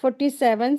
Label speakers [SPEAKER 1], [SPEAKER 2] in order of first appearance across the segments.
[SPEAKER 1] 47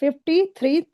[SPEAKER 1] 53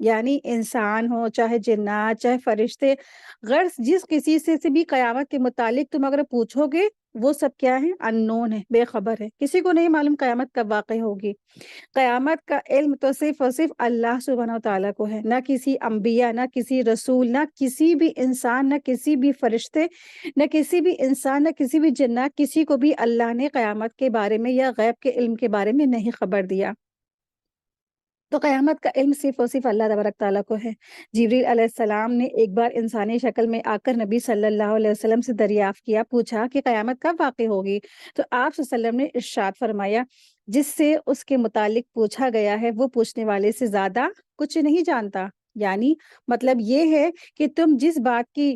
[SPEAKER 1] یعنی انسان ہو چاہے جنات چاہے فرشتے، غرض جس کسی سے بھی قیامت کے متعلق تم اگر پوچھو گے وہ سب کیا ہے؟ ان نون ہے، بے خبر ہے، کسی کو نہیں معلوم قیامت کب واقع ہوگی۔ قیامت کا علم تو صرف اور صرف اللہ سبحانہ و تعالیٰ کو ہے، نہ کسی انبیاء، نہ کسی رسول، نہ کسی بھی انسان، نہ کسی بھی فرشتے، نہ کسی بھی انسان، نہ کسی بھی جنات، کسی کو بھی اللہ نے قیامت کے بارے میں یا غیب کے علم کے بارے میں نہیں خبر دیا۔ تو قیامت کا علم صرف اور صرف اللہ تبارک تعالیٰ کو ہے۔ جبریل علیہ السلام نے ایک بار انسانی شکل میں آ کر نبی صلی اللہ علیہ وسلم سے دریافت کیا، پوچھا کہ قیامت کب واقع ہوگی؟ تو آپ صلی اللہ علیہ وسلم نے ارشاد فرمایا، جس سے اس کے متعلق پوچھا گیا ہے وہ پوچھنے والے سے زیادہ کچھ نہیں جانتا۔ یعنی مطلب یہ ہے کہ تم جس بات کی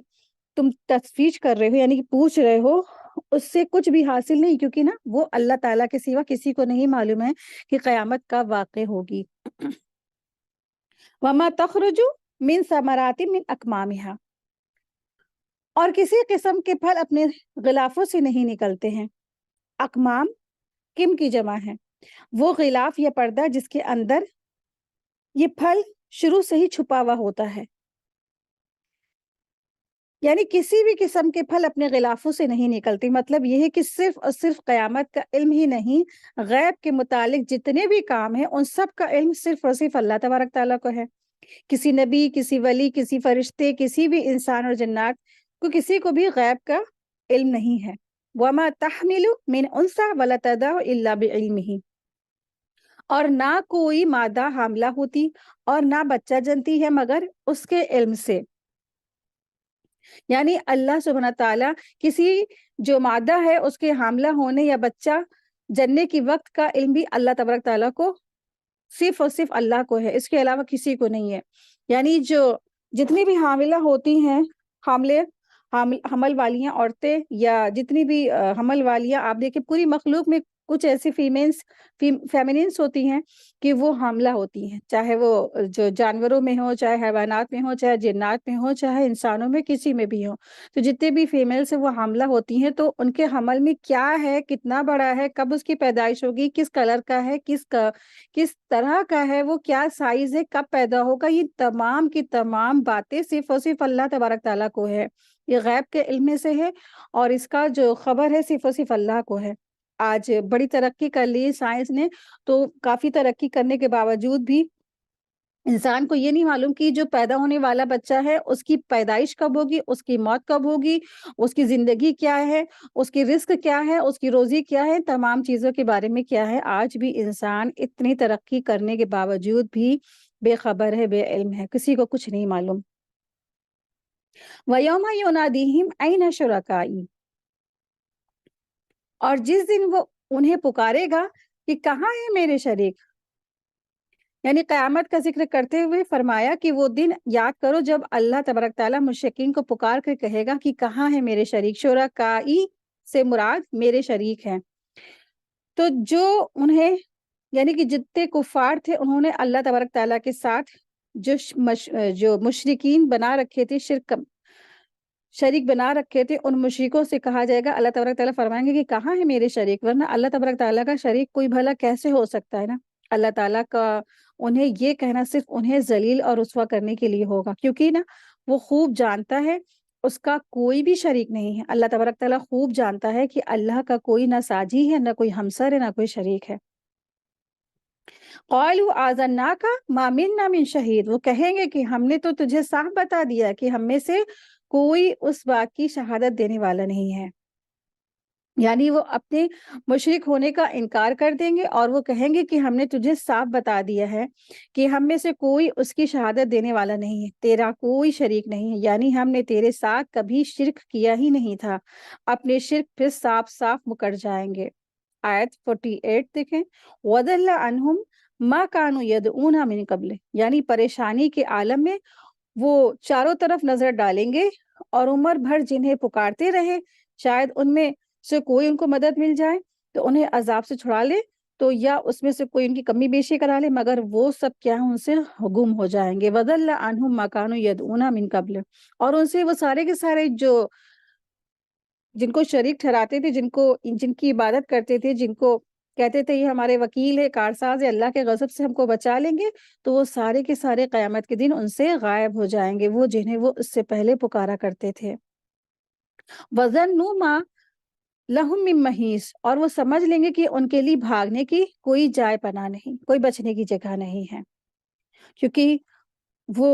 [SPEAKER 1] تم تفتیش کر رہے ہو، یعنی کہ پوچھ رہے ہو، اس سے کچھ بھی حاصل نہیں، کیونکہ نا وہ اللہ تعالیٰ کے سوا کسی کو نہیں معلوم ہے کہ قیامت کب واقع ہوگی۔ وما تخرج من ثمرات من اکمامها، اور کسی قسم کے پھل اپنے غلافوں سے نہیں نکلتے ہیں۔ اکمام کم کی جمع ہے، وہ غلاف یا پردہ جس کے اندر یہ پھل شروع سے ہی چھپا ہوا ہوتا ہے۔ یعنی کسی بھی قسم کے پھل اپنے غلافوں سے نہیں نکلتے، مطلب یہ ہے کہ صرف اور صرف قیامت کا علم ہی نہیں، غیب کے متعلق جتنے بھی کام ہیں ان سب کا علم صرف اور صرف اللہ تبارک تعالیٰ کو ہے۔ کسی نبی، کسی ولی، کسی فرشتے، کسی بھی انسان اور جنات کو کسی کو بھی غیب کا علم نہیں ہے۔ وَمَا تَحْمِلُ مِنْ أُنثَىٰ وَلَا تَضَعُ إِلَّا بِعِلْمِهِ، اور نہ کوئی مادہ حاملہ ہوتی اور نہ بچہ جنتی ہے مگر اس کے علم سے۔ یعنی اللہ سبحانہ تعالیٰ کسی جو مادہ ہے اس کے حاملہ ہونے یا بچہ جننے کی وقت کا علم بھی اللہ تبارک تعالیٰ کو صرف اور صرف اللہ کو ہے، اس کے علاوہ کسی کو نہیں ہے۔ یعنی جو جتنی بھی حاملہ ہوتی ہیں، حمل والیاں عورتیں یا جتنی بھی حمل والیاں، آپ دیکھیں پوری مخلوق میں کچھ ایسی فیمینینس ہوتی ہیں کہ وہ حاملہ ہوتی ہیں، چاہے وہ جو جانوروں میں ہو، چاہے حیوانات میں ہو، چاہے جنات میں ہو، چاہے انسانوں میں، کسی میں بھی ہو۔ تو جتنے بھی فیمیلز ہیں وہ حاملہ ہوتی ہیں، تو ان کے حمل میں کیا ہے، کتنا بڑا ہے، کب اس کی پیدائش ہوگی، کس کلر کا ہے، کس طرح کا ہے، وہ کیا سائز ہے، کب پیدا ہوگا، یہ تمام کی تمام باتیں صرف اور صرف اللہ تبارک تعالیٰ کو ہے۔ یہ غیب کے علم میں سے ہے اور اس کا جو خبر ہے صرف اور صرف اللہ کو ہے۔ آج بڑی ترقی کر لی سائنس نے، تو کافی ترقی کرنے کے باوجود بھی انسان کو یہ نہیں معلوم کہ جو پیدا ہونے والا بچہ ہے اس کی پیدائش کب ہوگی، اس کی موت کب ہوگی، اس کی زندگی کیا ہے، اس کی رزق کیا ہے، اس کی روزی کیا ہے، تمام چیزوں کے بارے میں کیا ہے۔ آج بھی انسان اتنی ترقی کرنے کے باوجود بھی بے خبر ہے، بے علم ہے، کسی کو کچھ نہیں معلوم۔ وَيَوْمَ يُنَادِيهِمْ أَيْنَ شُرَكَائِي، اور جس دن وہ انہیں پکارے گا کہ کہاں ہے میرے شریک، یعنی قیامت کا ذکر کرتے ہوئے فرمایا کہ وہ دن یاد کرو جب اللہ تبارک تعالیٰ مشرکین کو پکار کر کہے گا کہ کہاں ہے میرے شریک۔ شرکائی سے مراد میرے شریک ہیں۔ تو جو انہیں یعنی کہ جتنے کفار تھے انہوں نے اللہ تبارک تعالیٰ کے ساتھ جو مشرکین بنا رکھے تھے، شریک بنا رکھے تھے، ان مشرکوں سے کہا جائے گا، اللہ تبارک تعالیٰ فرمائیں گے کہ کہاں ہے میرے شریک، ورنہ اللہ تبارک تعالیٰ کا شریک کوئی بھلا کیسے ہو سکتا ہے نا۔ اللہ تعالیٰ کا انہیں یہ کہنا صرف انہیں ذلیل اور رسوا کرنے کے لیے ہوگا، کیونکہ نا وہ خوب جانتا ہے اس کا کوئی بھی شریک نہیں ہے۔ اللہ تبارک تعالیٰ خوب جانتا ہے کہ اللہ کا کوئی نہ ساجی ہے، نہ کوئی ہمسر ہے، نہ کوئی شریک ہے۔ قالوا آذناک ما منا من شہید، وہ کہیں گے کہ ہم نے تو تجھے صاف بتا دیا کہ ہم میں سے کوئی اس بات کی شہادت دینے والا نہیں ہے۔ یعنی وہ اپنے مشرک ہونے کا انکار کر دیں گے اور وہ کہیں گے کہ ہم نے تجھے صاف بتا دیا ہے کہ ہم میں سے کوئی اس کی شہادت دینے والا نہیں ہے، تیرا کوئی شریک نہیں ہے، یعنی ہم نے تیرے ساتھ کبھی شرک کیا ہی نہیں تھا۔ اپنے شرک پھر صاف صاف مکر جائیں گے۔ آیت 48 دیکھیں، وَضَلَّ عَنْهُمْ مَا كَانُوا يَدْعُونَ مِن قَبْلِ، یعنی پریشانی کے عالم میں وہ چاروں طرف نظر ڈالیں گے اور عمر بھر جنہیں پکارتے رہے شاید ان میں سے کوئی ان کو مدد مل جائے تو انہیں عذاب سے چھڑا لے، تو یا اس میں سے کوئی ان کی کمی بیشی کرا لے، مگر وہ سب کیا ہیں ان سے گم ہو جائیں گے۔ وَضَلَّ عَنْهُمْ مَا كَانُوا يَدْعُونَ مِن قَبْلِ، اور ان سے وہ سارے کے سارے جن کو شریک ٹھہراتے تھے، جن کی عبادت کرتے تھے، جن کو کہتے تھے یہ ہمارے وکیل ہے، کارساز ہے، اللہ کے غضب سے ہم کو بچا لیں گے، تو وہ سارے کے سارے قیامت کے دن ان سے غائب ہو جائیں گے، وہ جنہیں وہ اس سے پہلے پکارا کرتے تھے۔ وَظَنُّوا مَا لَهُم مِّن مَّحِيصٍ، اور وہ سمجھ لیں گے کہ ان کے لیے بھاگنے کی کوئی جائے پناہ نہیں، کوئی بچنے کی جگہ نہیں ہے، کیونکہ وہ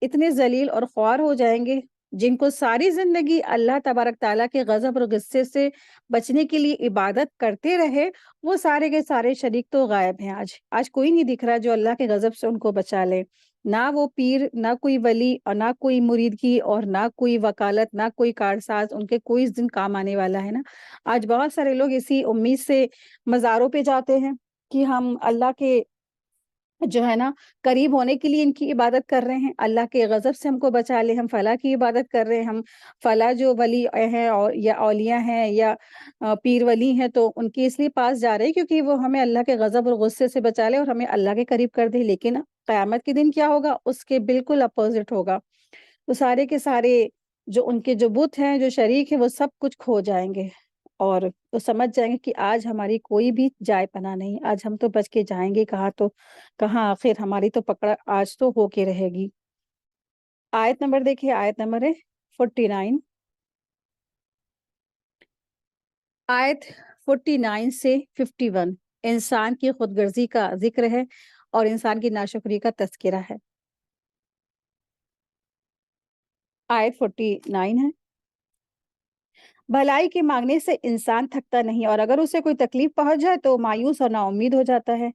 [SPEAKER 1] اتنے ذلیل اور خوار ہو جائیں گے جن کو ساری زندگی اللہ تبارک تعالیٰ کے غضب اور غصے سے بچنے کے لیے عبادت کرتے رہے، وہ سارے کے سارے شریک تو غائب ہیں۔ آج کوئی نہیں دکھ رہا جو اللہ کے غضب سے ان کو بچا لے، نہ وہ پیر، نہ کوئی ولی، اور نہ کوئی مرید کی، اور نہ کوئی وکالت، نہ کوئی کارساز، ان کے کوئی اس دن کام آنے والا ہے نا۔ آج بہت سارے لوگ اسی امید سے مزاروں پہ جاتے ہیں کہ ہم اللہ کے جو ہے نا قریب ہونے کے لیے ان کی عبادت کر رہے ہیں، اللہ کے غضب سے ہم کو بچا لے، ہم فلاں کی عبادت کر رہے ہیں، ہم فلاں جو ولی ہیں اور یا اولیاء ہیں یا پیر ولی ہیں، تو ان کے اس لیے پاس جا رہے ہیں کیونکہ وہ ہمیں اللہ کے غضب اور غصے سے بچا لے اور ہمیں اللہ کے قریب کر دے۔ لیکن قیامت کے دن کیا ہوگا؟ اس کے بالکل اپوزٹ ہوگا، تو سارے کے سارے جو ان کے جو بت ہیں، جو شریک ہیں، وہ سب کچھ کھو جائیں گے اور وہ سمجھ جائیں گے کہ آج ہماری کوئی بھی جائے پناہ نہیں، آج ہم تو بچ کے جائیں گے کہاں، تو کہاں آخر ہماری تو پکڑ آج تو ہو کے رہے گی۔ آیت نمبر دیکھیے، آیت نمبر ہے 49، آیت 49 سے 51 انسان کی خود غرضی کا ذکر ہے اور انسان کی ناشکری کا تذکرہ ہے۔ آیت 49 ہے، بھلائی کے مانگنے سے انسان تھکتا نہیں، اور اگر اسے کوئی تکلیف پہنچ جائے تو مایوس اور نا امید ہو جاتا ہے،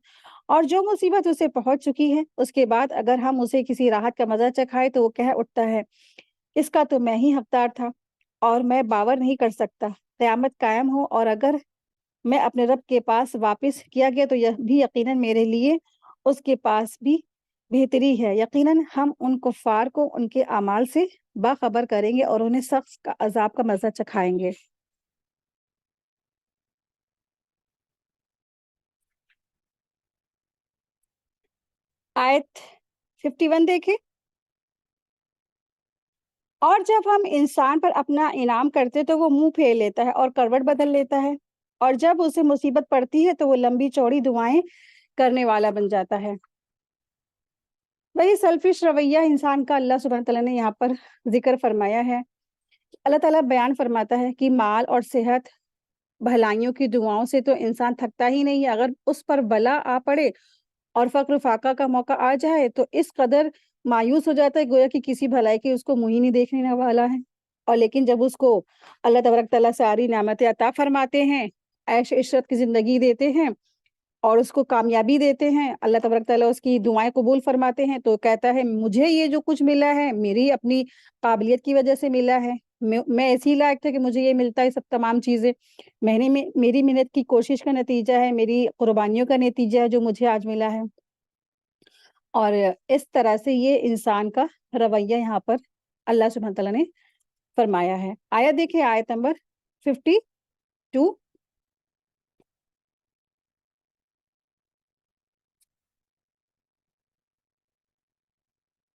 [SPEAKER 1] اور جو مصیبت اسے پہنچ چکی ہے اس کے بعد اگر ہم اسے کسی راحت کا مزہ چکھائے تو وہ کہہ اٹھتا ہے اس کا تو میں ہی حقدار تھا اور میں باور نہیں کر سکتا قیامت قائم ہو اور اگر میں اپنے رب کے پاس واپس کیا گیا تو یہ بھی یقیناً میرے لیے اس کے پاس بھی بہتری ہے، یقیناً ہم ان کفار کو ان کے اعمال سے باخبر کریں گے اور انہیں سخت عذاب کا مزہ چکھائیں گے۔ آیت 51 دیکھیں، اور جب ہم انسان پر اپنا انعام کرتے تو وہ منہ پھیر لیتا ہے اور کروٹ بدل لیتا ہے، اور جب اسے مصیبت پڑتی ہے تو وہ لمبی چوڑی دعائیں کرنے والا بن جاتا ہے۔ وہی سیلفش رویہ انسان کا اللہ سبحانہ تعالیٰ نے یہاں پر ذکر فرمایا ہے۔ اللہ تعالیٰ بیان فرماتا ہے کہ مال اور صحت، بھلائیوں کی دعاؤں سے تو انسان تھکتا ہی نہیں ہے، اگر اس پر بلا آ پڑے اور فقر فاقہ کا موقع آ جائے تو اس قدر مایوس ہو جاتا ہے گویا کہ کسی بھلائی کی اس کو منہ ہی نہیں دیکھنے والا ہے، اور لیکن جب اس کو اللہ تبارک تعالیٰ ساری نعمتیں عطا فرماتے ہیں، عیش عشرت کی زندگی دیتے ہیں اور اس کو کامیابی دیتے ہیں، اللہ تبارک تعالیٰ اس کی دعائیں قبول فرماتے ہیں، تو کہتا ہے مجھے یہ جو کچھ ملا ہے میری اپنی قابلیت کی وجہ سے ملا ہے، میں ایسی لائق تھا کہ مجھے یہ ملتا ہے، سب تمام چیزیں میری محنت کی کوشش کا نتیجہ ہے، میری قربانیوں کا نتیجہ ہے جو مجھے آج ملا ہے۔ اور اس طرح سے یہ انسان کا رویہ یہاں پر اللہ سبحانہ تعالیٰ نے فرمایا ہے۔ آیت دیکھیں، آیت نمبر 52،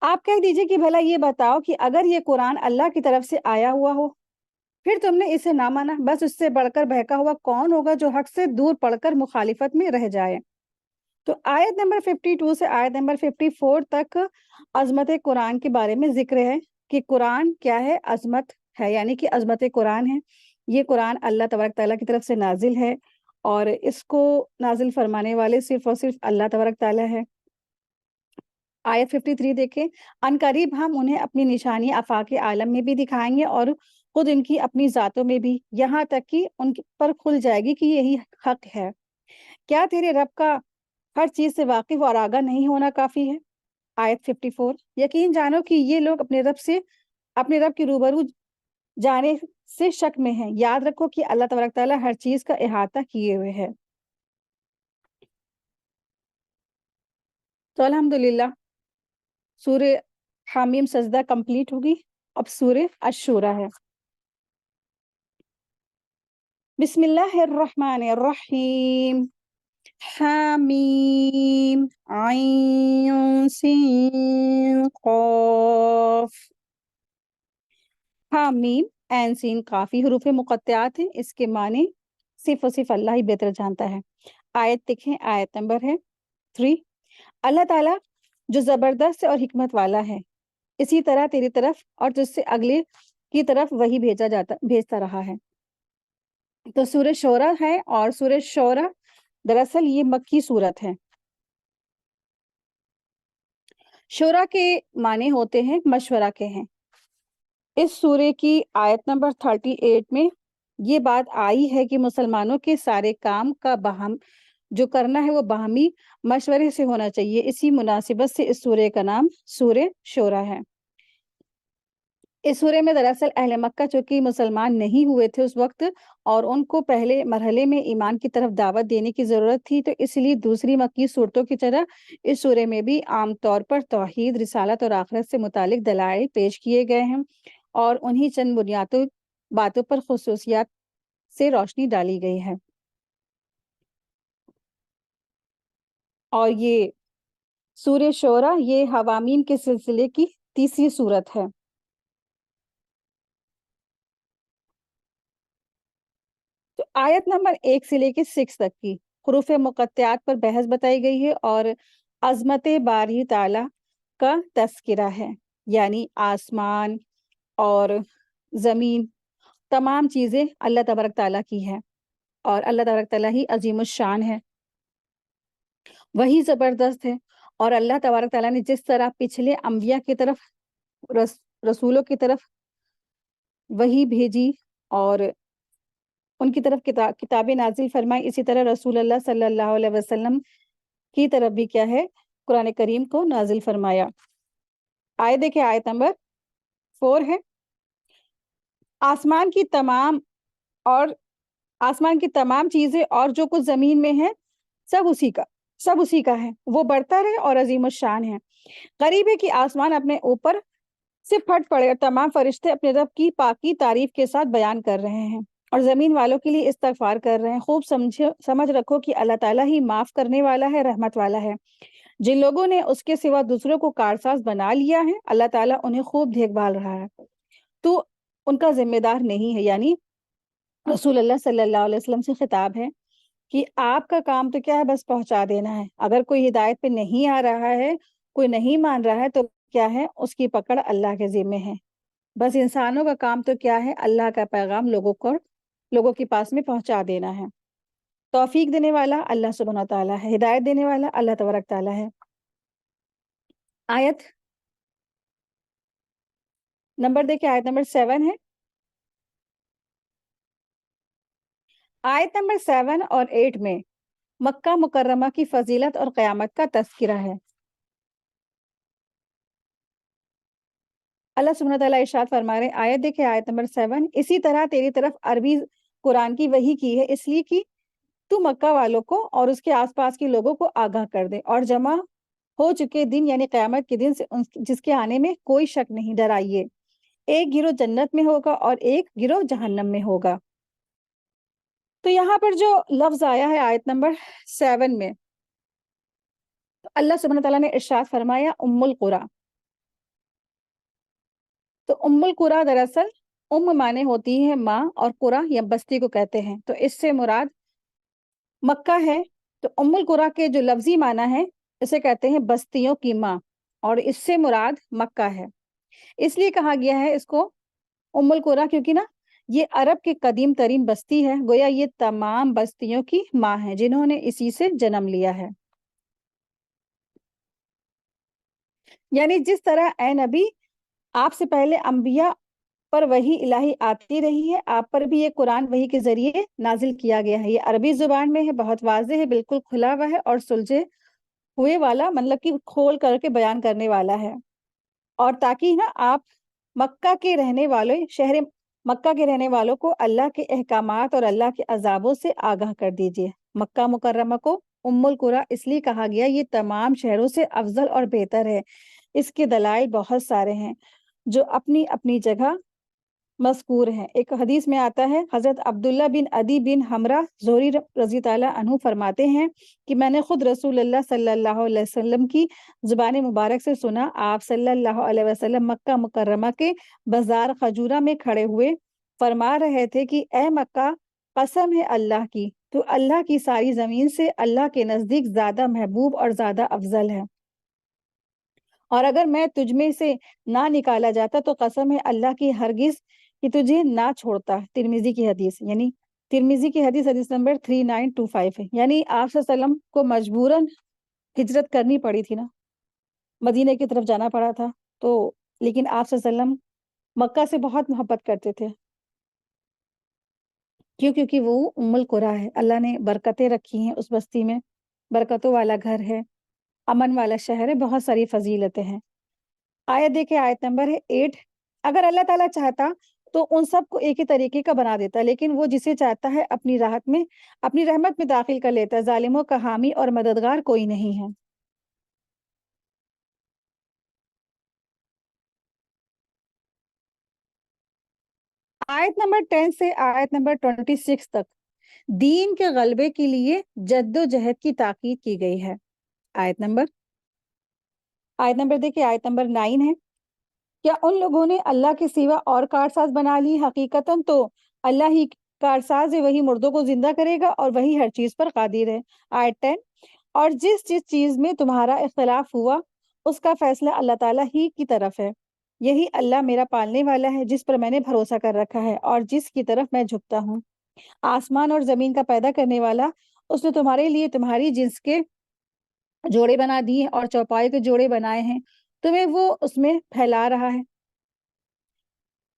[SPEAKER 1] آپ کہہ دیجئے کہ بھلا یہ بتاؤ کہ اگر یہ قرآن اللہ کی طرف سے آیا ہوا ہو پھر تم نے اسے نہ مانا، بس اس سے بڑھ کر بہکا ہوا کون ہوگا جو حق سے دور پڑھ کر مخالفت میں رہ جائے۔ تو آیت نمبر 52 سے آیت نمبر 54 تک عظمت قرآن کے بارے میں ذکر ہے کہ قرآن کیا ہے، عظمت ہے، یعنی کہ عظمت قرآن ہے، یہ قرآن اللہ تبارک تعالیٰ کی طرف سے نازل ہے اور اس کو نازل فرمانے والے صرف اور صرف اللہ تبارک تعالیٰ ہے۔ آیت 53 دیکھیں، ان قریب ہم انہیں اپنی نشانی آفاق عالم میں بھی دکھائیں گے اور خود ان کی اپنی ذاتوں میں بھی، یہاں تک کہ ان پر کھل جائے گی کہ یہی حق ہے۔ کیا تیرے رب کا ہر چیز سے واقف اور آگاہ نہیں ہونا کافی ہے؟ آیت 54، یقین جانو کہ یہ لوگ اپنے رب کے روبرو جانے سے شک میں ہیں، یاد رکھو کہ اللہ تبارک تعالیٰ ہر چیز کا احاطہ کیے ہوئے ہے۔ تو الحمدللہ سورہ حامیم سجدہ کمپلیٹ ہوگی، اب سورہ الشورى ہے۔ بسم اللہ الرحمن الرحیم، حامیم عین سین قاف۔ حامیم عین سین قاف، یہ حروف مقطعات ہیں، اس کے معنی
[SPEAKER 2] صرف اور صرف اللہ ہی بہتر جانتا ہے۔ آیت دیکھیں، آیت نمبر ہے 3۔ اللہ تعالیٰ جو زبردست اور حکمت والا ہے، اسی طرح تیری طرف اور تجھ سے اگلے کی طرف وہی بھیجتا رہا ہے۔ تو سورہ شورہ ہے، اور سورہ شورہ دراصل یہ مکی صورت ہے۔ شورا کے معنی ہوتے ہیں مشورہ کے ہیں۔ اس سورے کی آیت نمبر 38 میں یہ بات آئی ہے کہ مسلمانوں کے سارے کام کا جو کرنا ہے وہ باہمی مشورے سے ہونا چاہیے۔ اسی مناسبت سے اس سورے کا نام سورہ شورا ہے۔ اس سورے میں دراصل اہل مکہ چونکہ مسلمان نہیں ہوئے تھے اس وقت، اور ان کو پہلے مرحلے میں ایمان کی طرف دعوت دینے کی ضرورت تھی، تو اس لیے دوسری مکی صورتوں کی طرح اس سورے میں بھی عام طور پر توحید، رسالت اور آخرت سے متعلق دلائل پیش کیے گئے ہیں، اور انہی چند بنیادی باتوں پر خصوصیات سے روشنی ڈالی گئی ہے۔ اور یہ سورہ شورہ یہ حوامیم کے سلسلے کی تیسری صورت ہے۔ تو آیت نمبر 1 سے لے کے 6 تک کی حروف مقطعات پر بحث بتائی گئی ہے، اور عظمت باری تعالیٰ کا تذکرہ ہے، یعنی آسمان اور زمین تمام چیزیں اللہ تبارک تعالیٰ کی ہے، اور اللہ تبارک تعالیٰ ہی عظیم الشان ہے، وہی زبردست ہے۔ اور اللہ تبارک تعالیٰ نے جس طرح پچھلے انبیاء کی طرف رسولوں کی طرف وہی بھیجی اور ان کی طرف کتابیں نازل فرمائی، اسی طرح رسول اللہ صلی اللہ علیہ وسلم کی طرف بھی کیا ہے، قرآن کریم کو نازل فرمایا۔ آیت دیکھیں، آیت نمبر 4 ہے، آسمان کی تمام چیزیں اور جو کچھ زمین میں ہے سب اسی کا ہے، وہ برتر ہے اور عظیم الشان ہے۔ قریب ہے کہ آسمان اپنے اوپر سے پھٹ پڑے اور تمام فرشتے اپنے رب کی پاکی تعریف کے ساتھ بیان کر رہے ہیں، اور زمین والوں کے لیے استغفار کر رہے ہیں۔ خوب سمجھ رکھو کہ اللہ تعالیٰ ہی معاف کرنے والا ہے، رحمت والا ہے۔ جن لوگوں نے اس کے سوا دوسروں کو کارساز بنا لیا ہے، اللہ تعالیٰ انہیں خوب دیکھ بھال رہا ہے، تو ان کا ذمہ دار نہیں ہے۔ یعنی رسول اللہ صلی اللہ علیہ وسلم سے خطاب ہے کہ آپ کا کام تو کیا ہے، بس پہنچا دینا ہے۔ اگر کوئی ہدایت پہ نہیں آ رہا ہے، کوئی نہیں مان رہا ہے، تو کیا ہے، اس کی پکڑ اللہ کے ذمے ہے۔ بس انسانوں کا کام تو کیا ہے، اللہ کا پیغام لوگوں کے پاس میں پہنچا دینا ہے۔ توفیق دینے والا اللہ سبحانہ تعالیٰ ہے، ہدایت دینے والا اللہ تبارک تعالیٰ ہے۔ آیت نمبر دیکھیں، آیت نمبر 7 ہے۔ آیت نمبر 7 اور 8 میں مکہ مکرمہ کی فضیلت اور قیامت کا تذکرہ ہے۔ اللہ سبحانہ تعالیٰ ارشاد فرما رہے ہیں، آیت دیکھیں، آیت نمبر 7، اسی طرح تیری طرف عربی قرآن کی وحی کی ہے، اس لیے کہ تو مکہ والوں کو اور اس کے آس پاس کے لوگوں کو آگاہ کر دے، اور جمع ہو چکے دن یعنی قیامت کے دن سے جس کے آنے میں کوئی شک نہیں، ڈرائیے۔ ایک گروہ جنت میں ہوگا اور ایک گروہ جہنم میں ہوگا۔ تو یہاں پر جو لفظ آیا ہے آیت نمبر 7 میں، تو اللہ سبحانہ تعالیٰ نے ارشاد فرمایا ام القریٰ۔ تو ام القریٰ دراصل معنی ہوتی ہے ماں، اور قریٰ یا بستی کو کہتے ہیں، تو اس سے مراد مکہ ہے۔ تو ام القریٰ کے جو لفظی معنی ہے، اسے کہتے ہیں بستیوں کی ماں، اور اس سے مراد مکہ ہے۔ اس لیے کہا گیا ہے اس کو ام القریٰ، کیونکہ نا یہ عرب کی قدیم ترین بستی ہے، گویا یہ تمام بستیوں کی ماں ہے جنہوں نے اسی سے جنم لیا ہے۔ یعنی جس طرح اے نبی آپ سے پہلے انبیاء پر وحی الہی آتی رہی ہے، آپ پر بھی یہ قرآن وحی کے ذریعے نازل کیا گیا ہے۔ یہ عربی زبان میں ہے، بہت واضح ہے، بالکل کھلا ہوا ہے، اور سلجھے ہوئے والا مطلب کہ کھول کر کے بیان کرنے والا ہے، اور تاکہ نا آپ مکہ کے رہنے والوں کو اللہ کے احکامات اور اللہ کے عذابوں سے آگاہ کر دیجئے۔ مکہ مکرمہ کو ام القریٰ اس لیے کہا گیا، یہ تمام شہروں سے افضل اور بہتر ہے۔ اس کے دلائل بہت سارے ہیں جو اپنی اپنی جگہ مذکور ہیں۔ ایک حدیث میں آتا ہے، حضرت عبداللہ بن عدی بن حمرہ زہری رضی تعالیٰ عنہ فرماتے ہیں کہ میں نے خود رسول اللہ صلی اللہ علیہ وسلم کی زبان مبارک سے سنا، آپ صلی اللہ علیہ وسلم مکہ مکرمہ کے بازار خجورہ میں کھڑے ہوئے فرما رہے تھے کہ اے مکہ، قسم ہے اللہ کی، تو اللہ کی ساری زمین سے اللہ کے نزدیک زیادہ محبوب اور زیادہ افضل ہے، اور اگر میں تجھ میں سے نہ نکالا جاتا تو قسم ہے اللہ کی ہرگز کہ تجھے نہ چھوڑتا۔ ترمذی کی حدیث، یعنی ترمذی کی حدیث، حدیث نمبر 3925 ہے، یعنی آپ صلی اللہ علیہ وسلم کو مجبوراً ہجرت کرنی پڑی تھی نا، مدینہ کی طرف جانا پڑا تھا، تو لیکن آپ صلی اللہ علیہ وسلم مکہ سے بہت محبت کرتے تھے، کیونکہ وہ ام القریٰ ہے، اللہ نے برکتیں رکھی ہیں اس بستی میں، برکتوں والا گھر ہے، امن والا شہر ہے، بہت ساری فضیلتیں ہیں۔ آیت دیکھیں، آیت نمبر ہے 8۔ اگر اللہ تعالیٰ چاہتا تو ان سب کو ایک ہی طریقے کا بنا دیتا، لیکن وہ جسے چاہتا ہے اپنی راحت میں، اپنی رحمت میں داخل کر لیتا ہے، ظالموں کا حامی اور مددگار کوئی نہیں ہے۔ آیت نمبر 10 سے آیت نمبر 26 تک دین کے غلبے کے لیے جد و جہد کی تاکید کی گئی ہے۔ آیت نمبر دیکھیں، آیت نمبر 9 ہے، کیا ان لوگوں نے اللہ کے سوا اور کارساز بنا لی؟ حقیقتاً تو اللہ ہی کارساز ہے، وہی مردوں کو زندہ کرے گا اور وہی ہر چیز پر قادر ہے۔ آیت 10، اور جس جس چیز میں تمہارا اختلاف ہوا اس کا فیصلہ اللہ تعالیٰ ہی کی طرف ہے، یہی اللہ میرا پالنے والا ہے جس پر میں نے بھروسہ کر رکھا ہے اور جس کی طرف میں جھکتا ہوں۔ آسمان اور زمین کا پیدا کرنے والا، اس نے تمہارے لیے تمہاری جنس کے جوڑے بنا دیے اور چوپائے کے جوڑے بنائے ہیں، تمہیں وہ اس میں پھیلا رہا ہے،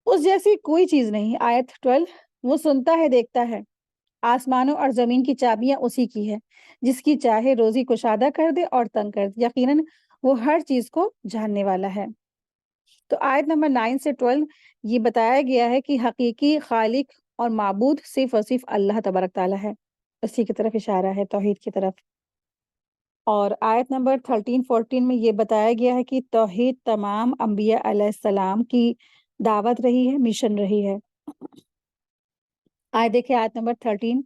[SPEAKER 2] اس جیسی کوئی چیز نہیں۔ آیت 12، وہ سنتا ہے، دیکھتا ہے، آسمانوں اور زمین کی چابیاں اسی کی ہے، جس کی چاہے روزی کشادہ کر دے اور تنگ کر دے، یقیناً وہ ہر چیز کو جاننے والا ہے۔ تو آیت نمبر 9 سے 12 یہ بتایا گیا ہے کہ حقیقی خالق اور معبود صرف اور صرف اللہ تبارک تعالیٰ ہے، اسی کی طرف اشارہ ہے، توحید کی طرف۔ اور آیت نمبر 13-14 میں یہ بتایا گیا ہے کہ توحید تمام انبیاء علیہ السلام کی دعوت رہی ہے، مشن رہی ہے۔ دیکھیں آیت نمبر 13،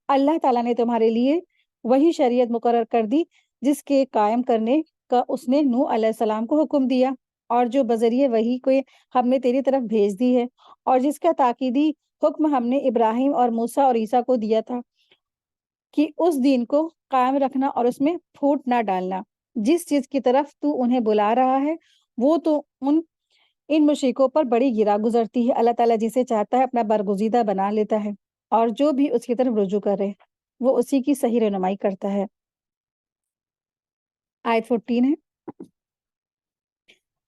[SPEAKER 2] اللہ تعالیٰ نے تمہارے لیے وہی شریعت مقرر کر دی جس کے قائم کرنے کا اس نے نوح علیہ السلام کو حکم دیا، اور جو بذریعہ وحی کو ہم نے تیری طرف بھیج دی ہے، اور جس کا تاکیدی حکم ہم نے ابراہیم اور موسیٰ اور عیسیٰ کو دیا تھا کہ اس دین کو قائم رکھنا اور اس میں پھوٹ نہ ڈالنا۔ جس چیز کی طرف تو انہیں بلا رہا ہے وہ تو ان مشرکوں پر بڑی گرا گزرتی ہے، اللہ تعالیٰ جسے چاہتا ہے اپنا برگزیدہ بنا لیتا ہے، اور جو بھی اس کی طرف رجوع کرے وہ اسی کی صحیح رہنمائی کرتا ہے۔ آیت 14 ہے،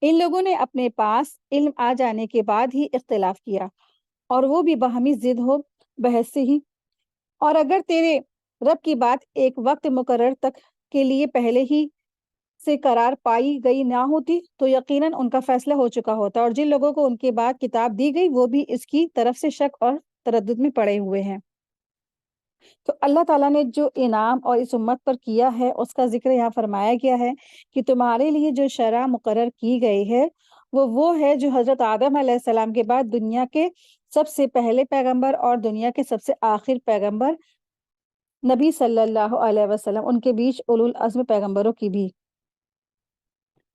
[SPEAKER 2] ان لوگوں نے اپنے پاس علم آ جانے کے بعد ہی اختلاف کیا، اور وہ بھی باہمی ضد ہو بحث سے ہی، اور اگر تیرے رب کی بات ایک وقت مقرر تک کے لیے پہلے ہی سے قرار پائی گئی نہ ہوتی تو یقیناً ان کا فیصلہ ہو چکا ہوتا، اور جن لوگوں کو ان کے بعد کتاب دی گئی وہ بھی اس کی طرف سے شک اور تردد میں پڑے ہوئے ہیں۔ تو اللہ تعالیٰ نے جو انعام اور اس امت پر کیا ہے اس کا ذکر یہاں فرمایا گیا ہے کہ تمہارے لیے جو شرع مقرر کی گئی ہے وہ ہے جو حضرت آدم علیہ السلام کے بعد دنیا کے سب سے پہلے پیغمبر اور دنیا کے سب سے آخر پیغمبر نبی صلی اللہ علیہ وسلم، ان کے بیچ اولو العزم پیغمبروں کی بھی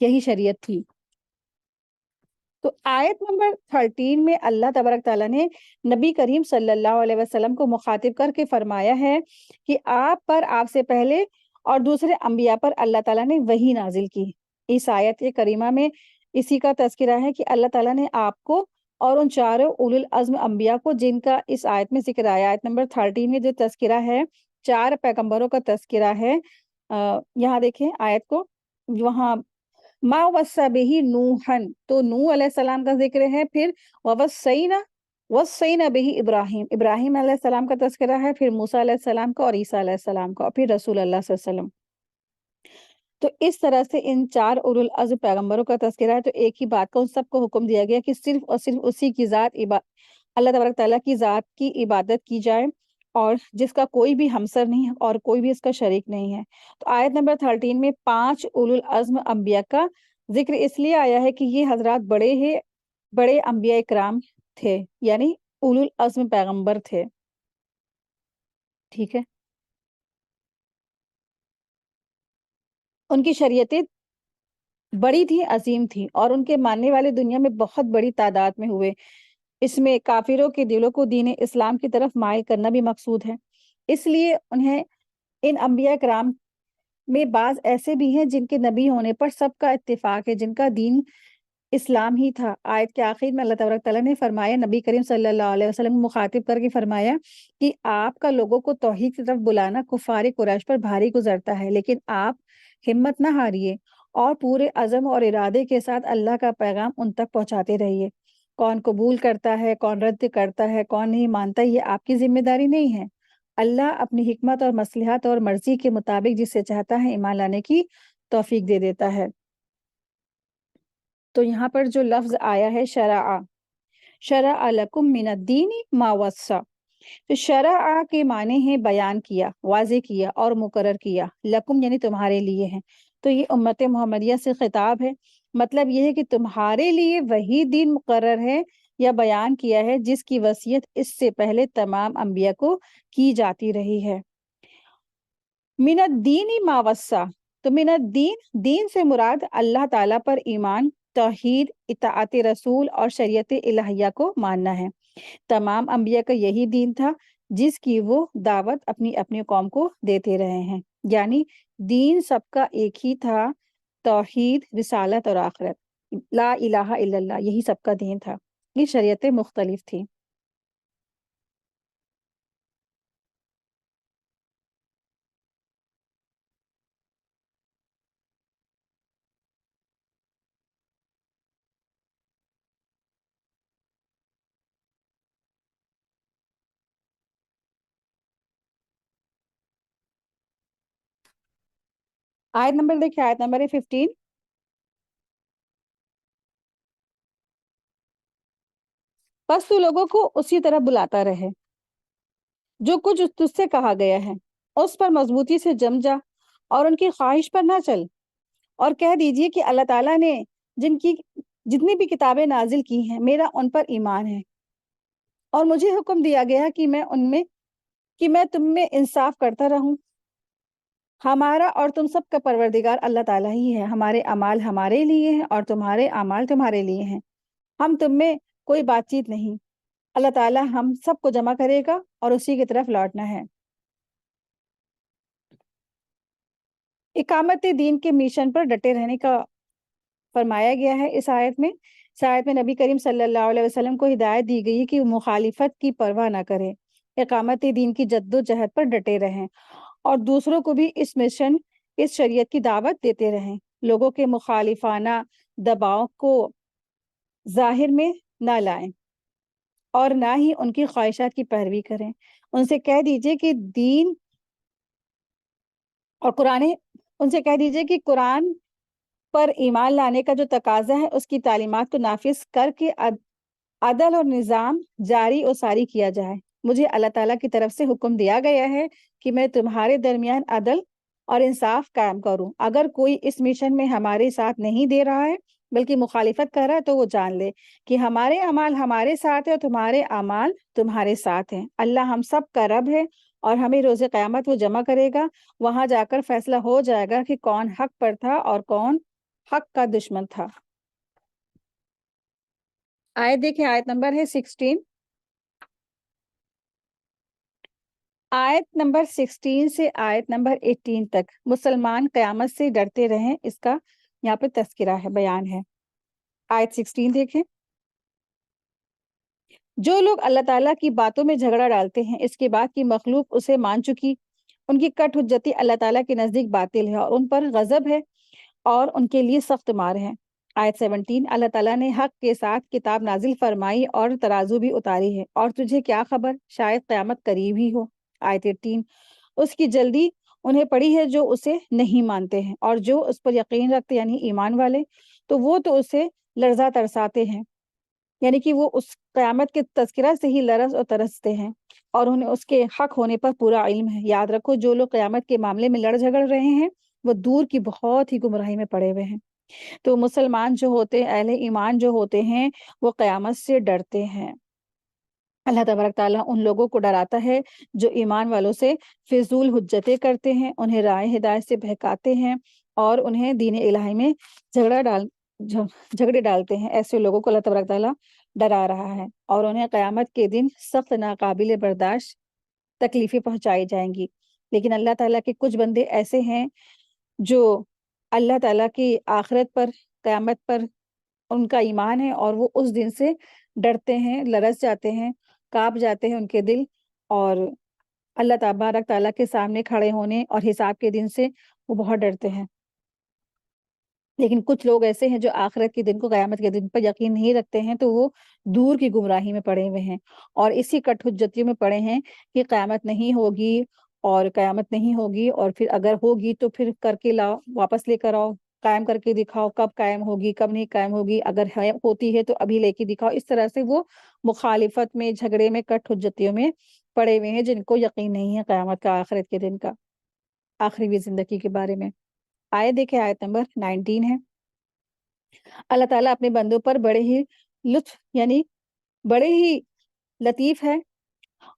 [SPEAKER 2] یہی شریعت تھی۔ تو آیت نمبر 13 میں اللہ تبارک تعالیٰ نے نبی کریم صلی اللہ علیہ وسلم کو مخاطب کر کے فرمایا ہے کہ آپ پر، آپ سے پہلے اور دوسرے انبیاء پر اللہ تعالیٰ نے وحی نازل کی۔ اس آیت کریمہ میں اسی کا تذکرہ ہے کہ اللہ تعالیٰ نے آپ کو اور ان چاروں اولو العزم انبیاء کو جن کا اس آیت میں ذکر آیا، آیت نمبر 13 میں جو تذکرہ ہے، 4 پیغمبروں کا تذکرہ ہے۔ یہاں دیکھیں آیت کو، وہاں ما وصى به نوحا، تو نوح علیہ السلام کا ذکر ہے، پھر وصینا به ابراہیم علیہ السلام کا تذکرہ ہے، پھر موسیٰ علیہ السلام کا اور عیسیٰ علیہ السلام کا، اور پھر رسول اللہ صلی اللہ علیہ وسلم۔ تو اس طرح سے ان 4 اولو العزم پیغمبروں کا تذکرہ ہے، تو ایک ہی بات کا ان سب کو حکم دیا گیا کہ صرف اور صرف اسی کی ذات اللہ تبارک تعالیٰ کی ذات کی عبادت کی جائے، اور جس کا کوئی بھی ہمسر نہیں ہے اور کوئی بھی اس کا شریک نہیں ہے۔ تو آیت نمبر 13 میں 5 اولو العزم انبیاء کا ذکر اس لیے آیا ہے کہ یہ حضرات بڑے انبیاء کرام تھے، یعنی اولو العزم پیغمبر تھے، ٹھیک ہے۔ ان کی شریعتیں بڑی تھی، عظیم تھی، اور ان کے ماننے والے دنیا میں بہت بڑی تعداد میں ہوئے، اس میں کافروں کے دلوں کو دین اسلام کی طرف مائل کرنا بھی مقصود ہے۔ اس لیے انہیں ان انبیاء کرام میں بعض ایسے بھی ہیں جن کے نبی ہونے پر سب کا اتفاق ہے، جن کا دین اسلام ہی تھا۔ آیت کے آخر میں اللہ تبارک تعالیٰ نے فرمایا، نبی کریم صلی اللہ علیہ وسلم کو مخاطب کر کے فرمایا کہ آپ کا لوگوں کو توحید کی طرف بلانا کفار قریش پر بھاری گزرتا ہے، لیکن آپ ہمت نہ ہاریے اور پورے عزم اور ارادے کے ساتھ اللہ کا پیغام ان تک پہنچاتے رہیے۔ کون قبول کرتا ہے، کون رد کرتا ہے، کون نہیں مانتا، یہ آپ کی ذمہ داری نہیں ہے۔ اللہ اپنی حکمت اور مصلحت اور مرضی کے مطابق جسے چاہتا ہے ایمان لانے کی توفیق دے دیتا ہے۔ تو یہاں پر جو لفظ آیا ہے شرع لکم من الدین ما وصى، تو شرع کے معنی ہیں بیان کیا، واضح کیا اور مقرر کیا، لکم یعنی تمہارے لیے ہیں، تو یہ امت محمدیہ سے خطاب ہے۔ مطلب یہ ہے کہ تمہارے لیے وہی دین مقرر ہے یا بیان کیا ہے جس کی وصیت اس سے پہلے تمام انبیاء کو کی جاتی رہی ہے۔ من الدین ما وصى، تو من الدین، دین سے مراد اللہ تعالیٰ پر ایمان، توحید، اطاعت رسول اور شریعت الہیہ کو ماننا ہے۔ تمام انبیاء کا یہی دین تھا جس کی وہ دعوت اپنی اپنی قوم کو دیتے رہے ہیں، یعنی دین سب کا ایک ہی تھا، توحید، رسالت اور آخرت، لا الہ الا اللہ، یہی سب کا دین تھا، یہ شریعتیں مختلف تھیں۔ آیت نمبر دیکھیں، آیت نمبر 15۔ بس تو لوگوں کو اسی طرح بلاتا رہے جو کچھ تجھ سے کہا گیا ہے، اس پر مضبوطی سے جم جا اور ان کی خواہش پر نہ چل، اور کہہ دیجئے کہ اللہ تعالیٰ نے جتنی بھی کتابیں نازل کی ہیں میرا ان پر ایمان ہے، اور مجھے حکم دیا گیا کہ میں تم میں انصاف کرتا رہوں۔ ہمارا اور تم سب کا پروردگار اللہ تعالیٰ ہی ہے، ہمارے اعمال ہمارے لیے ہیں اور تمہارے اعمال تمہارے لیے ہیں، ہم تم میں کوئی بات چیت نہیں۔ اللہ تعالیٰ ہم سب کو جمع کرے گا اور اسی کی طرف لوٹنا ہے۔ اقامت دین کے مشن پر ڈٹے رہنے کا فرمایا گیا ہے۔ اس آیت میں نبی کریم صلی اللہ علیہ وسلم کو ہدایت دی گئی کہ وہ مخالفت کی پرواہ نہ کرے، اقامت دین کی جد و جہد پر ڈٹے رہیں اور دوسروں کو بھی اس مشن، اس شریعت کی دعوت دیتے رہیں۔ لوگوں کے مخالفانہ دباؤ کو ظاہر میں نہ لائیں اور نہ ہی ان کی خواہشات کی پیروی کریں۔ ان سے کہہ دیجئے کہ قرآن پر ایمان لانے کا جو تقاضا ہے اس کی تعلیمات کو نافذ کر کے عدل اور نظام جاری و ساری کیا جائے۔ مجھے اللہ تعالیٰ کی طرف سے حکم دیا گیا ہے کہ میں تمہارے درمیان عدل اور انصاف قائم کروں۔ اگر کوئی اس مشن میں ہمارے ساتھ نہیں دے رہا ہے بلکہ مخالفت کر رہا ہے تو وہ جان لے کہ ہمارے اعمال ہمارے ساتھ ہیں اور تمہارے اعمال تمہارے ساتھ ہیں۔ اللہ ہم سب کا رب ہے اور ہمیں روز قیامت وہ جمع کرے گا، وہاں جا کر فیصلہ ہو جائے گا کہ کون حق پر تھا اور کون حق کا دشمن تھا۔ آیت دیکھیں، آیت نمبر ہے 16۔ آیت نمبر 16 سے آیت نمبر 18 تک مسلمان قیامت سے ڈرتے رہیں، اس کا یہاں پہ تذکرہ ہے، بیان ہے۔ آیت 16 دیکھیں، جو لوگ اللہ تعالیٰ کی باتوں میں جھگڑا ڈالتے ہیں اس کے بعد کی مخلوق اسے مان چکی، ان کی کٹ حجتی اللہ تعالیٰ کے نزدیک باطل ہے اور ان پر غضب ہے اور ان کے لیے سخت مار ہے۔ آیت 17، اللہ تعالیٰ نے حق کے ساتھ کتاب نازل فرمائی اور ترازو بھی اتاری ہے، اور تجھے کیا خبر، شاید قیامت قریب ہی ہو۔ آیت 18، اس کی جلدی انہیں پڑی ہے جو اسے نہیں مانتے ہیں، اور جو اس پر یقین رکھتے یعنی ایمان والے تو وہ تو اسے لرزا ترساتے ہیں، یعنی کہ وہ اس قیامت کے تذکرہ سے ہی لرز اور ترستے ہیں اور انہیں اس کے حق ہونے پر پورا علم ہے۔ یاد رکھو جو لوگ قیامت کے معاملے میں لڑ جھگڑ رہے ہیں وہ دور کی بہت ہی گمراہی میں پڑے ہوئے ہیں۔ تو مسلمان جو ہوتے ہیں، اہل ایمان جو ہوتے ہیں، وہ قیامت سے ڈرتے ہیں۔ اللہ تبارک تعالیٰ ان لوگوں کو ڈراتا ہے جو ایمان والوں سے فضول حجتیں کرتے ہیں، انہیں راہ ہدایت سے بہکاتے ہیں اور انہیں دین الہی میں جھگڑے ڈالتے ہیں۔ ایسے لوگوں کو اللہ تبارک تعالیٰ ڈرا رہا ہے اور انہیں قیامت کے دن سخت ناقابل برداشت تکلیفیں پہنچائی جائیں گی۔ لیکن اللہ تعالیٰ کے کچھ بندے ایسے ہیں جو اللہ تعالیٰ کی آخرت پر، قیامت پر ان کا ایمان ہے، اور وہ اس دن سے ڈرتے ہیں، لرز جاتے ہیں، کانپ جاتے ہیں ان کے دل، اور اللہ تبارک تعالیٰ کے سامنے کھڑے ہونے اور حساب کے دن سے وہ بہت ڈرتے ہیں۔ لیکن کچھ لوگ ایسے ہیں جو آخرت کے دن کو، قیامت کے دن پر یقین نہیں رکھتے ہیں، تو وہ دور کی گمراہی میں پڑے ہوئے ہیں اور اسی کٹ حجتیوں میں پڑے ہیں کہ قیامت نہیں ہوگی، اور قیامت نہیں ہوگی، اور پھر اگر ہوگی تو پھر کر کے لاؤ، واپس لے کر آؤ، قائم کر کے دکھاؤ، کب قائم ہوگی، کب نہیں قائم ہوگی، اگر ہوتی ہے تو ابھی لے کے دکھاؤ۔ اس طرح سے وہ مخالفت میں، جھگڑے میں، کٹ حجتیوں میں پڑے ہوئے ہیں جن کو یقین نہیں ہے قیامت کا، آخرت کے دن کا، آخری زندگی کے بارے میں۔ آیت دیکھیں، آیت نمبر 19 ہے۔ اللہ تعالیٰ اپنے بندوں پر بڑے ہی لطف، یعنی بڑے ہی لطیف ہے،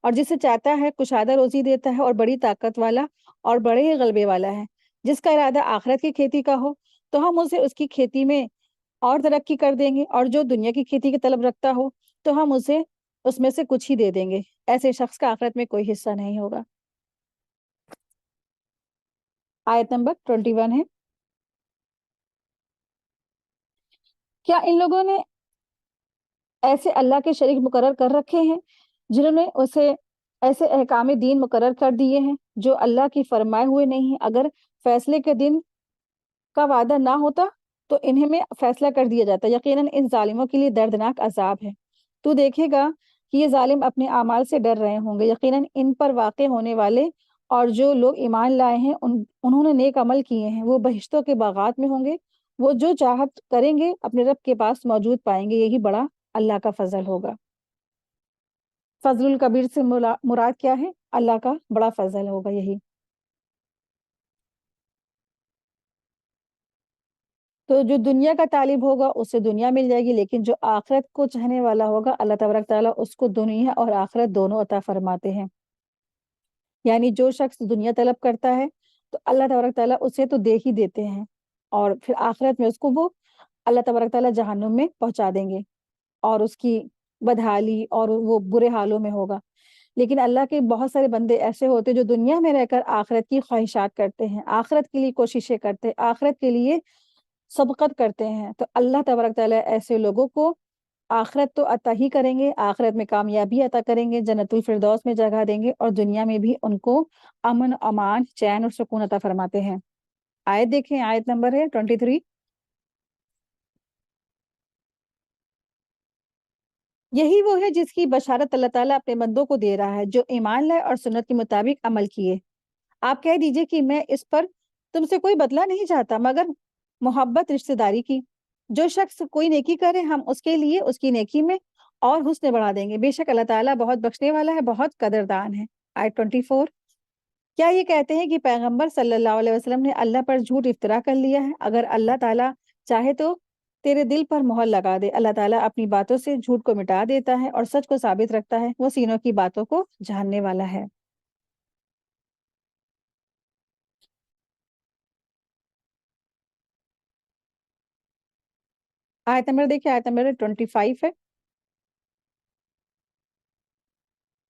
[SPEAKER 2] اور جسے چاہتا ہے کشادہ روزی دیتا ہے، اور بڑی طاقت والا اور بڑے ہی غلبے والا ہے۔ جس کا ارادہ آخرت کی کھیتی کا ہو تو ہم اسے اس کی کھیتی میں اور ترقی کر دیں گے، اور جو دنیا کی کھیتی کی طلب رکھتا ہو تو ہم اسے اس میں سے کچھ ہی دے دیں گے۔ ایسے شخص کا آخرت میں کوئی حصہ نہیں ہوگا۔ آیت نمبر 21 ہے۔ کیا ان لوگوں نے ایسے اللہ کے شریک مقرر کر رکھے ہیں جنہوں نے اسے ایسے احکام دین مقرر کر دیے ہیں جو اللہ کی فرمائے ہوئے نہیں ہیں؟ اگر فیصلے کے دن کا وعدہ نہ ہوتا تو انہیں میں فیصلہ کر دیا جاتا۔ یقیناً ان ظالموں کے لیے دردناک عذاب ہے۔ تو دیکھے گا کہ یہ ظالم اپنے اعمال سے ڈر رہے ہوں گے۔ یقیناً ان پر واقع ہونے والے اور جو لوگ ایمان لائے ہیں انہوں نے نیک عمل کیے ہیں، وہ بہشتوں کے باغات میں ہوں گے، وہ جو چاہت کریں گے اپنے رب کے پاس موجود پائیں گے۔ یہی بڑا اللہ کا فضل ہوگا۔ فضل الکبیر سے مراد کیا ہے؟ اللہ کا بڑا فضل ہوگا یہی۔ تو جو دنیا کا طالب ہوگا اسے دنیا مل جائے گی، لیکن جو آخرت کو چاہنے والا ہوگا اللہ تبارک تعالیٰ اس کو دنیا اور آخرت دونوں عطا فرماتے ہیں۔ یعنی جو شخص دنیا طلب کرتا ہے تو اللہ تبارک تعالیٰ اسے تو دے ہی دیتے ہیں، اور پھر آخرت میں اس کو وہ اللہ تبارک تعالیٰ جہنم میں پہنچا دیں گے اور اس کی بدحالی اور وہ برے حالوں میں ہوگا۔ لیکن اللہ کے بہت سارے بندے ایسے ہوتے جو دنیا میں رہ کر آخرت کی خواہشات کرتے ہیں، آخرت کے لیے کوششیں کرتے ہیں، آخرت کے لیے سبقت کرتے ہیں، تو اللہ تبارک تعالیٰ ایسے لوگوں کو آخرت تو عطا ہی کریں گے، آخرت میں کامیابی عطا کریں گے، جنت الفردوس میں جگہ دیں گے، اور دنیا میں بھی ان کو امن، امان، چین اور سکون عطا فرماتے ہیں۔ آیت دیکھیں، آیت نمبر ہے 23۔ یہی وہ ہے جس کی بشارت اللہ تعالیٰ اپنے بندوں کو دے رہا ہے جو ایمان لائے اور سنت کے مطابق عمل کیے۔ آپ کہہ دیجئے کہ میں اس پر تم سے کوئی بدلہ نہیں چاہتا مگر محبت، رشتہ داری کی۔ جو شخص کوئی نیکی کرے ہم اس کے لیے اس کی نیکی میں اور حسن بڑھا دیں گے۔ بے شک اللہ تعالیٰ بہت بخشنے والا ہے، بہت قدردان ہے۔ آیت 24۔ کیا یہ کہتے ہیں کہ پیغمبر صلی اللہ علیہ وسلم نے اللہ پر جھوٹ افطرا کر لیا ہے؟ اگر اللہ تعالیٰ چاہے تو تیرے دل پر مہر لگا دے۔ اللہ تعالیٰ اپنی باتوں سے جھوٹ کو مٹا دیتا ہے اور سچ کو ثابت رکھتا ہے، وہ سینوں کی باتوں کو جاننے والا ہے۔ آیت نمبر دیکھیں، آیت نمبر 25 ہے۔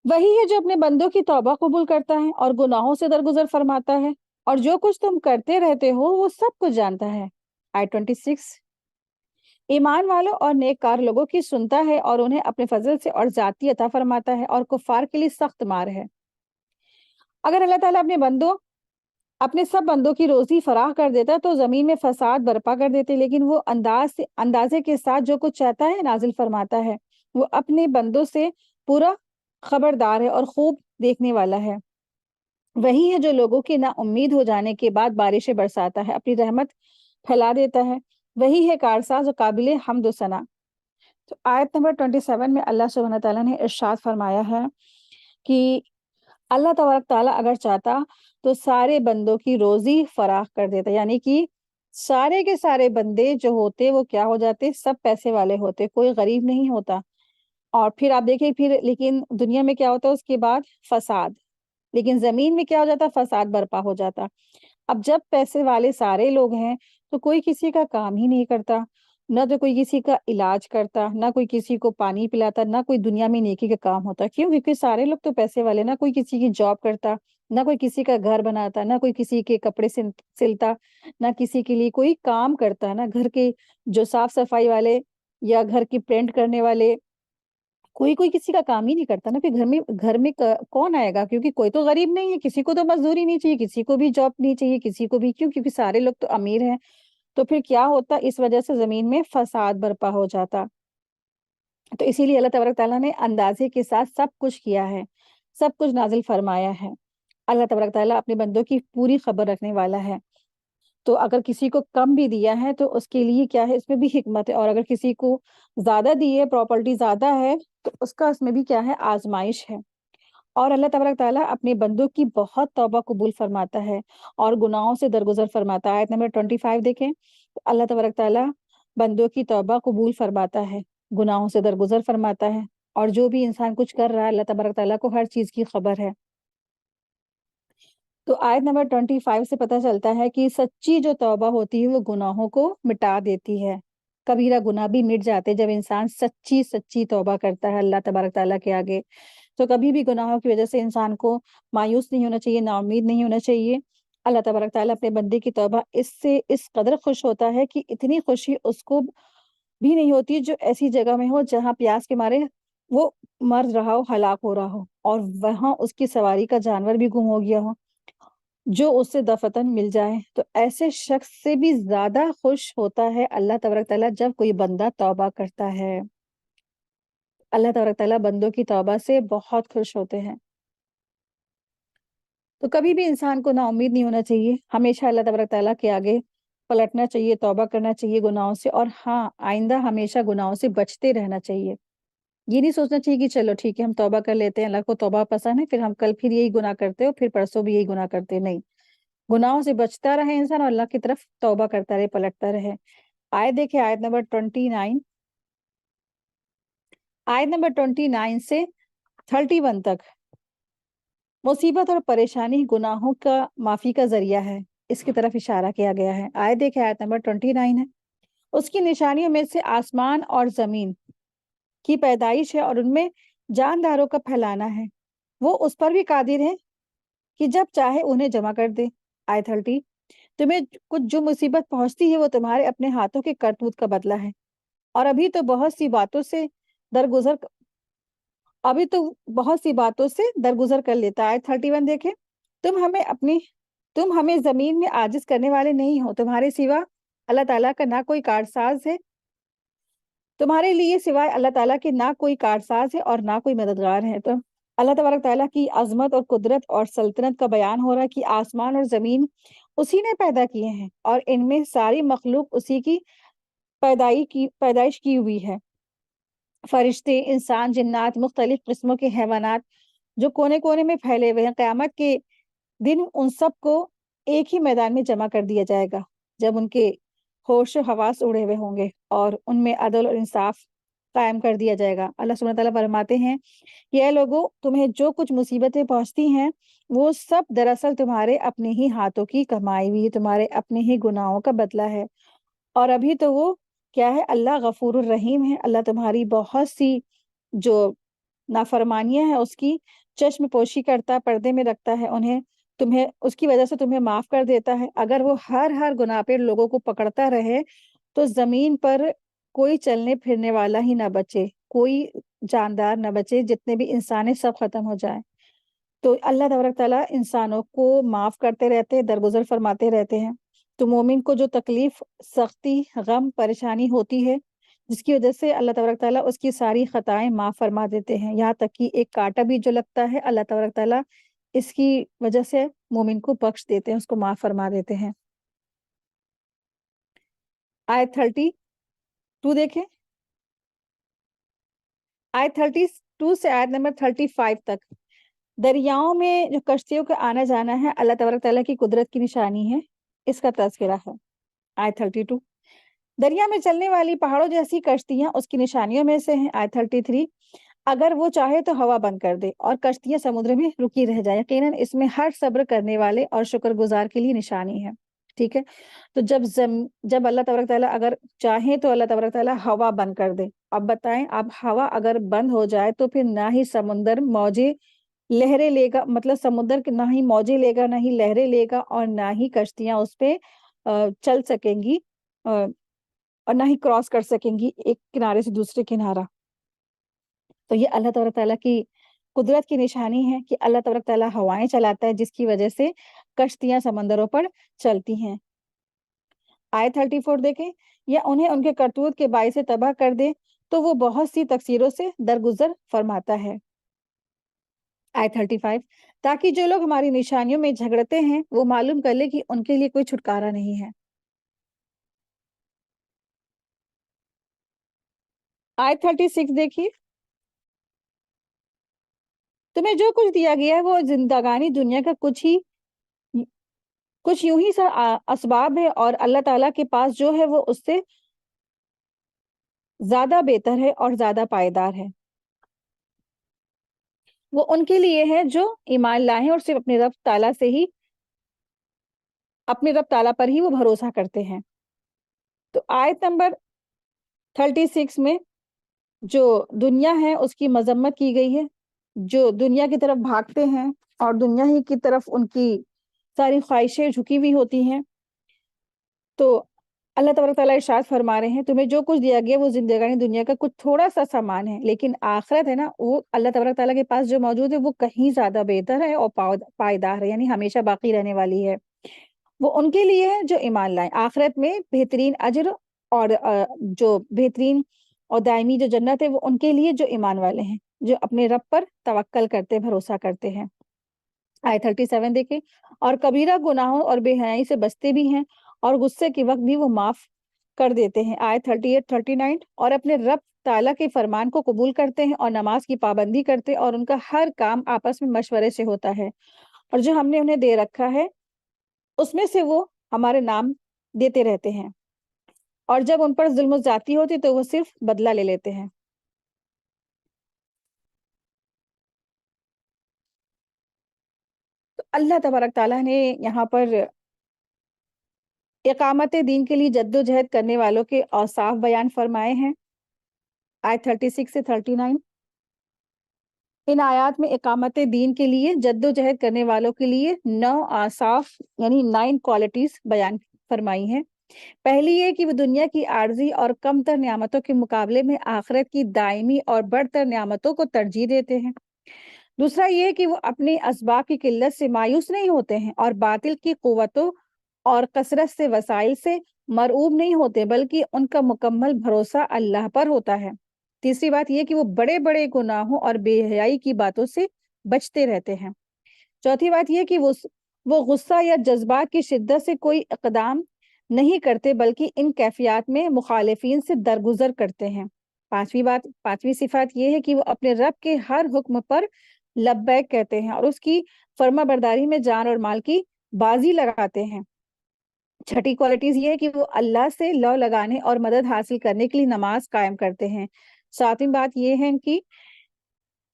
[SPEAKER 2] وہی ہے جو اپنے بندوں کی توبہ قبول کرتا ہے اور گناہوں سے درگزر فرماتا ہے، اور جو کچھ تم کرتے رہتے ہو وہ سب کچھ جانتا ہے۔ آیت 26۔ ایمان والوں اور نیک کار لوگوں کی سنتا ہے اور انہیں اپنے فضل سے اور ذاتی عطا فرماتا ہے، اور کفار کے لیے سخت مار ہے۔ اگر اللہ تعالیٰ اپنے سب بندوں کی روزی فراہ کر دیتا تو زمین میں فساد برپا کر دیتے، لیکن وہ اندازے کے ساتھ جو کچھ چاہتا ہے نازل فرماتا ہے۔ وہ اپنے بندوں سے پورا خبردار ہے اور خوب دیکھنے والا ہے۔ وہی ہے جو لوگوں کے نا امید ہو جانے کے بعد بارشیں برساتا ہے، اپنی رحمت پھیلا دیتا ہے۔ وہی ہے کارساز و قابل حمد و ثنا۔ تو آیت نمبر 27 میں اللہ سبحانہ تعالیٰ نے ارشاد فرمایا ہے کہ اللہ تبارک تعالیٰ اگر چاہتا تو سارے بندوں کی روزی فراخ کر دیتا، یعنی کہ سارے کے سارے بندے جو ہوتے وہ کیا ہو جاتے؟ سب پیسے والے ہوتے، کوئی غریب نہیں ہوتا۔ اور پھر آپ دیکھیں لیکن دنیا میں کیا ہوتا ہے اس کے بعد؟ فساد۔ لیکن زمین میں کیا ہو جاتا؟ فساد برپا ہو جاتا۔ اب جب پیسے والے سارے لوگ ہیں تو کوئی کسی کا کام ہی نہیں کرتا، نہ تو کوئی کسی کا علاج کرتا، نہ کوئی کسی کو پانی پلاتا، نہ کوئی دنیا میں نیکی کا کام ہوتا. کیوں؟ کیونکہ سارے لوگ تو پیسے والے. نہ کوئی کسی کی جاب کرتا، نہ کوئی کسی کا گھر بناتا، نہ کوئی کسی کے کپڑے سلتا، نہ کسی کے لیے کوئی کام کرتا. نہ گھر کے جو صاف صفائی والے یا گھر کی پینٹ کرنے والے، کوئی کسی کا کام ہی نہیں کرتا نا. پھر گھر میں کون آئے گا؟ کیونکہ کوئی تو غریب نہیں ہے، کسی کو تو مزدوری نہیں چاہیے، کسی کو بھی جاب نہیں چاہیے، کسی کو بھی. کیوں؟ کیونکہ سارے لوگ تو امیر ہیں. تو پھر کیا ہوتا؟ اس وجہ سے زمین میں فساد برپا ہو جاتا. تو اسی لیے اللہ تبارک تعالیٰ نے اندازے کے ساتھ سب کچھ کیا ہے، سب کچھ نازل فرمایا ہے. اللہ تبارک تعالیٰ اپنے بندوں کی پوری خبر رکھنے والا ہے. تو اگر کسی کو کم بھی دیا ہے تو اس کے لیے کیا ہے؟ اس میں بھی حکمت ہے. اور اگر کسی کو زیادہ دی ہے، پراپرٹی زیادہ ہے، تو اس میں بھی کیا ہے؟ آزمائش ہے. اور اللہ تبارک تعالیٰ اپنے بندوں کی بہت توبہ قبول فرماتا ہے اور گناہوں سے درگزر فرماتا ہے. آیت نمبر 25 دیکھیں تو اللہ تبارک تعالیٰ بندوں کی توبہ قبول فرماتا ہے، گناہوں سے درگزر فرماتا ہے. اور جو بھی انسان کچھ کر رہا ہے، اللہ تبارک تعالیٰ کو ہر چیز کی خبر ہے. تو آیت نمبر 25 سے پتہ چلتا ہے کہ سچی جو توبہ ہوتی ہے وہ گناہوں کو مٹا دیتی ہے. کبیرہ گناہ بھی مٹ جاتے جب انسان سچی توبہ کرتا ہے اللہ تبارک تعالیٰ کے آگے. تو کبھی بھی گناہوں کی وجہ سے انسان کو مایوس نہیں ہونا چاہیے، نا امید نہیں ہونا چاہیے. اللہ تبارک تعالیٰ اپنے بندے کی توبہ اس قدر خوش ہوتا ہے کہ اتنی خوشی اس کو بھی نہیں ہوتی جو ایسی جگہ میں ہو جہاں پیاس کے مارے وہ مر رہا ہو، ہلاک ہو رہا ہو، اور وہاں اس کی سواری کا جانور بھی گم ہو گیا ہو جو اس سے دفتن مل جائے. تو ایسے شخص سے بھی زیادہ خوش ہوتا ہے اللہ تبارک تعالیٰ جب کوئی بندہ توبہ کرتا ہے. اللہ تبارک تعالیٰ بندوں کی توبہ سے بہت خوش ہوتے ہیں. تو کبھی بھی انسان کو نا امید نہیں ہونا چاہیے، ہمیشہ اللہ تبارک تعالیٰ کے آگے پلٹنا چاہیے، توبہ کرنا چاہیے گناہوں سے. اور ہاں، آئندہ ہمیشہ گناہوں سے بچتے رہنا چاہیے. یہ نہیں سوچنا چاہیے کہ چلو ٹھیک ہے ہم توبہ کر لیتے ہیں، اللہ کو توبہ پسند ہے، پھر ہم کل پھر یہی گناہ کرتے ہو، پھر پرسوں بھی یہی گناہ کرتے. نہیں، گناہوں سے بچتا رہے انسان اور اللہ کی طرف توبہ کرتا رہے، پلٹتا رہے. دیکھیں آیت نمبر 29، آیت نمبر 29 سے 31 تک. مصیبت اور پریشانی گناہوں کا معافی کا ذریعہ ہے، اس کی طرف اشارہ کیا گیا ہے. دیکھیں آیت نمبر 29 ہے. اس کی نشانیوں میں سے آسمان اور زمین کی پیدائش ہے اور ان میں جانداروں کا پھیلانا ہے. وہ اس پر بھی قادر ہے کہ جب چاہے انہیں جمع کر دے. آیت 30، تمہیں کچھ جو مصیبت پہنچتی ہے وہ تمہارے اپنے ہاتھوں کے کرتوت کا بدلہ ہے، اور ابھی تو بہت سی باتوں سے درگزر کر لیتا ہے. 31 دیکھیں، تم ہمیں زمین میں عاجز کرنے والے نہیں ہو، تمہارے سوا اللہ تعالیٰ کا نہ کوئی کارساز ہے، تمہارے لیے سوائے اللہ تعالیٰ کے نہ کوئی کارساز ہے اور نہ کوئی مددگار ہے. تو اللہ تبارک تعالیٰ کی عظمت اور قدرت اور سلطنت کا بیان ہو رہا ہے کہ آسمان اور زمین اسی نے پیدا کیے ہیں اور ان میں ساری مخلوق اسی کی پیدائش کی ہوئی ہے. فرشتے، انسان، جنات، مختلف قسموں کے حیوانات جو کونے کونے میں پھیلے ہوئے ہیں، قیامت کے دن ان سب کو ایک ہی میدان میں جمع کر دیا جائے گا جب ان کے ہوش و حواس اڑے ہوئے ہوں گے اور ان میں عدل اور انصاف قائم کر دیا جائے گا. اللہ سبحانہ تعالیٰ فرماتے ہیں کہ اے لوگو، تمہیں جو کچھ مصیبتیں پہنچتی ہیں وہ سب دراصل تمہارے اپنے ہی ہاتھوں کی کمائی ہوئی، تمہارے اپنے ہی گناہوں کا بدلہ ہے. اور ابھی تو وہ کیا ہے؟ اللہ غفور الرحیم ہے. اللہ تمہاری بہت سی جو نافرمانیاں ہیں اس کی چشم پوشی کرتا، پردے میں رکھتا ہے انہیں، تمہیں اس کی وجہ سے تمہیں معاف کر دیتا ہے. اگر وہ ہر گناہ پہ لوگوں کو پکڑتا رہے تو زمین پر کوئی چلنے پھرنے والا ہی نہ بچے، کوئی جاندار نہ بچے، جتنے بھی انسان ہیں سب ختم ہو جائیں. تو اللہ تبارک تعالیٰ انسانوں کو معاف کرتے رہتے، درگزر فرماتے رہتے ہیں. تو مومن کو جو تکلیف، سختی، غم، پریشانی ہوتی ہے جس کی وجہ سے اللہ تبارک تعالیٰ اس کی ساری خطائیں معاف فرما دیتے ہیں، یہاں تک کہ ایک کانٹا بھی جو لگتا ہے اللہ تبارک تعالیٰ اس کی وجہ سے مومن کو بخش دیتے ہیں، اس کو معاف فرما دیتے ہیں. آیت 32 دیکھیں، آیت 32 سے آیت نمبر 35 تک. دریاؤں میں جو کشتیوں کا آنا جانا ہے اللہ تبارک تعالیٰ کی قدرت کی نشانی ہے، اس کا تذکرہ ہے. آیت 32، دریا میں چلنے والی پہاڑوں جیسی کشتیاں اس کی نشانیوں میں سے ہیں. آیت 33، اگر وہ چاہے تو ہوا بند کر دے اور کشتیاں سمندر میں رکی رہ جائیں، یقیناً اس میں ہر صبر کرنے والے اور شکر گزار کے لیے نشانی ہے. ٹھیک ہے. تو جب اللہ تبارک تعالیٰ اگر چاہیں تو اللہ تبارک تعالیٰ ہوا بند کر دے. اب بتائیں، اب ہوا اگر بند ہو جائے تو پھر نہ ہی سمندر موجیں لہریں لے گا، مطلب سمندر کے نہ ہی موجیں لے گا، نہ ہی لہریں لے گا، اور نہ ہی کشتیاں اس پہ چل سکیں گی، اور نہ ہی کراس کر سکیں گی ایک کنارے سے دوسرے کنارہ. تو یہ اللہ تبارک تعالیٰ کی قدرت کی نشانی ہے کہ اللہ تبارک تعالیٰ ہوائیں چلاتا ہے جس کی وجہ سے کشتیاں سمندروں پر چلتی ہیں. آیت 34 دیکھیں، یا انہیں ان کے کرتوت کے باعث سے تباہ کر دے تو وہ بہت سی تقصیروں سے درگزر فرماتا ہے. آیت 35، تاکہ جو لوگ ہماری نشانیوں میں جھگڑتے ہیں وہ معلوم کر لے کہ ان کے لیے کوئی چھٹکارا نہیں ہے. آیت 36 دیکھیے، تمہیں جو کچھ دیا گیا ہے وہ زندگانی دنیا کا کچھ یوں ہی سا اسباب ہے، اور اللہ تعالیٰ کے پاس جو ہے وہ اس سے زیادہ بہتر ہے اور زیادہ پائیدار ہے. وہ ان کے لیے ہے جو ایمان لائے اور صرف اپنے رب تعالیٰ پر ہی وہ بھروسہ کرتے ہیں. تو آیت نمبر 36 میں جو دنیا ہے اس کی مذمت کی گئی ہے. جو دنیا کی طرف بھاگتے ہیں اور دنیا ہی کی طرف ان کی ساری خواہشیں جھکی ہوئی ہوتی ہیں، تو اللہ تبارک تعالیٰ ارشاد فرما رہے ہیں تمہیں جو کچھ دیا گیا وہ زندگانی دنیا کا کچھ تھوڑا سا سامان ہے، لیکن آخرت ہے نا، وہ اللہ تبارک تعالیٰ کے پاس جو موجود ہے وہ کہیں زیادہ بہتر ہے اور پائیدار ہے، یعنی ہمیشہ باقی رہنے والی ہے. وہ ان کے لیے ہے جو ایمان لائیں. آخرت میں بہترین اجر اور جو بہترین اور دائمی جو جنت ہے وہ ان کے لیے جو ایمان والے ہیں، جو اپنے رب پر توکل کرتے، بھروسہ کرتے ہیں. آیت 37 دیکھیں، اور کبیرہ گناہوں اور بے حیائی سے بچتے بھی ہیں اور غصے کے وقت بھی وہ معاف کر دیتے ہیں. آیت 38 39، اور اپنے رب تعالیٰ کے فرمان کو قبول کرتے ہیں اور نماز کی پابندی کرتے، اور ان کا ہر کام آپس میں مشورے سے ہوتا ہے، اور جو ہم نے انہیں دے رکھا ہے اس میں سے وہ ہمارے نام دیتے رہتے ہیں، اور جب ان پر ظلم و زیادتی ہوتی تو وہ صرف بدلہ لے لیتے ہیں. تو اللہ تبارک تعالیٰ نے یہاں پر اقامت دین کے لیے جد و جہد کرنے والوں کے اوصاف بیان فرمائے ہیں. آیت 36 سے 39، ان آیات میں اقامت دین کے لیے جد و جہد کرنے والوں کے لیے 9 اوصاف یعنی 9 کوالٹیز بیان فرمائی ہیں. پہلی یہ کہ وہ دنیا کی عارضی اور کم تر نعمتوں کے مقابلے میں آخرت کی دائمی اور بڑھ نعمتوں کو ترجیح دیتے ہیں. دوسرا یہ کہ وہ اپنی اسباب کی قلت سے مایوس نہیں ہوتے ہیں اور باطل کی قوتوں اور کثرت سے وسائل سے مرعوب نہیں ہوتے، بلکہ ان کا مکمل بھروسہ اللہ پر ہوتا ہے. تیسری بات یہ کہ وہ بڑے بڑے گناہوں اور بے حیائی کی باتوں سے بچتے رہتے ہیں. چوتھی بات یہ کہ وہ غصہ یا جذبات کی شدت سے کوئی اقدام نہیں کرتے، بلکہ ان کیفیات میں مخالفین سے درگزر کرتے ہیں. پانچویں صفات یہ ہے کہ وہ اپنے رب کے ہر حکم پر لبیک کہتے ہیں اور اس کی فرما برداری میں جان اور مال کی بازی لگاتے ہیں. چھٹی کوالٹیز یہ ہے کہ وہ اللہ سے لو لگانے اور مدد حاصل کرنے کے لیے نماز قائم کرتے ہیں. ساتویں بات یہ ہے ان کی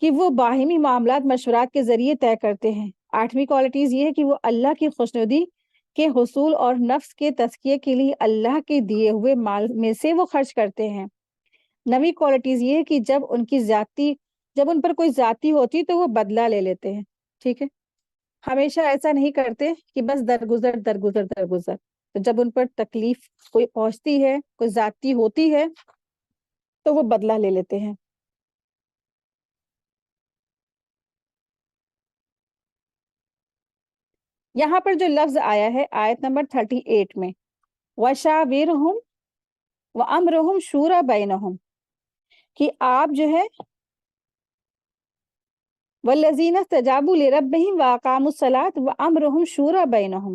[SPEAKER 2] کہ وہ باہمی معاملات مشورات کے ذریعے طے کرتے ہیں. آٹھویں کوالٹیز یہ ہے کہ وہ اللہ کی خوشنودی کے حصول اور نفس کے تزکیے کے لیے اللہ کے دیے ہوئے مال میں سے وہ خرچ کرتے ہیں. نویں کوالٹیز یہ ہے کہ جب ان پر کوئی زیادتی ہوتی تو وہ بدلہ لے لیتے ہیں. ٹھیک ہے، ہمیشہ ایسا نہیں کرتے کہ بس درگزر درگزر درگزر. تو جب ان پر تکلیف کوئی پہنچتی ہے، کوئی زیادتی ہوتی ہے تو وہ بدلہ لے لیتے ہیں. یہاں پر جو لفظ آیا ہے آیت نمبر 38 میں، وَشَاوِرْهُمْ وَأَمْرُهُمْ شُورَى بَيْنَهُمْ، کہ آپ جو ہے وَالَّذِينَ اسْتَجَابُوا لِرَبِّهِمْ وَأَقَامُوا الصَّلَاةَ وَأَمْرُهُمْ شُورَى بَيْنَهُمْ،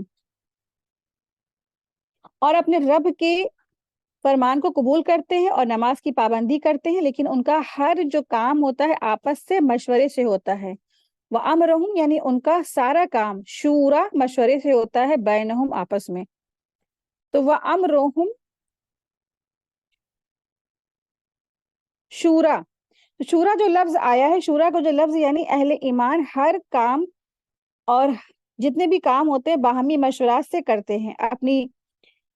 [SPEAKER 2] اور اپنے رب کے فرمان کو قبول کرتے ہیں اور نماز کی پابندی کرتے ہیں، لیکن ان کا ہر جو کام ہوتا ہے آپس سے مشورے سے ہوتا ہے. وَأَمْرُهُمْ یعنی ان کا سارا کام شورا مشورے سے ہوتا ہے، بینہم آپس میں. تو وَأَمْرُهُمْ شورا، شورا جو لفظ آیا ہے، شورا کو جو لفظ یعنی اہل ایمان ہر کام اور جتنے بھی کام ہوتے ہیں باہمی مشورات سے کرتے ہیں، اپنی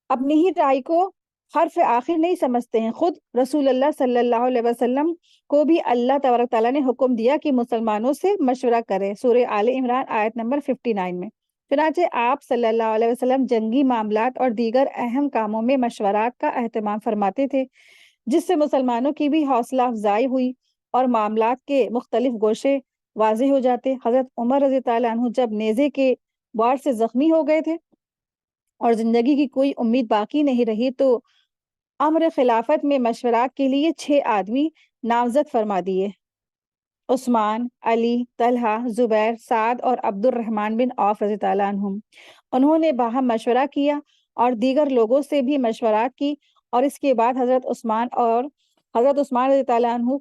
[SPEAKER 2] اپنی ہی رائے کو حرف آخر نہیں سمجھتے ہیں۔ خود رسول اللہ صلی اللہ علیہ وسلم کو بھی اللہ تبارک تعالیٰ نے حکم دیا کہ مسلمانوں سے مشورہ کرے، سورہ آل عمران آیت نمبر 59 میں۔ چنانچہ آپ صلی اللہ علیہ وسلم جنگی معاملات اور دیگر اہم کاموں میں مشورات کا اہتمام فرماتے تھے، جس سے مسلمانوں کی بھی حوصلہ افزائی ہوئی اور معاملات کے مختلف گوشے واضح ہو جاتے۔ حضرت عمر رضی اللہ عنہ جب نیزے کے وار سے زخمی ہو گئے تھے اور زندگی کی کوئی امید باقی نہیں رہی تو امر خلافت میں مشورات کے لیے 6 آدمی نامزد فرما دیے: عثمان، علی، طلحہ، زبیر، سعد اور عبد الرحمن بن عوف رضی اللہ عنہم۔ انہوں نے باہم مشورہ کیا اور دیگر لوگوں سے بھی مشورات کی، اور اس کے بعد حضرت عثمان رضی اللہ عنہ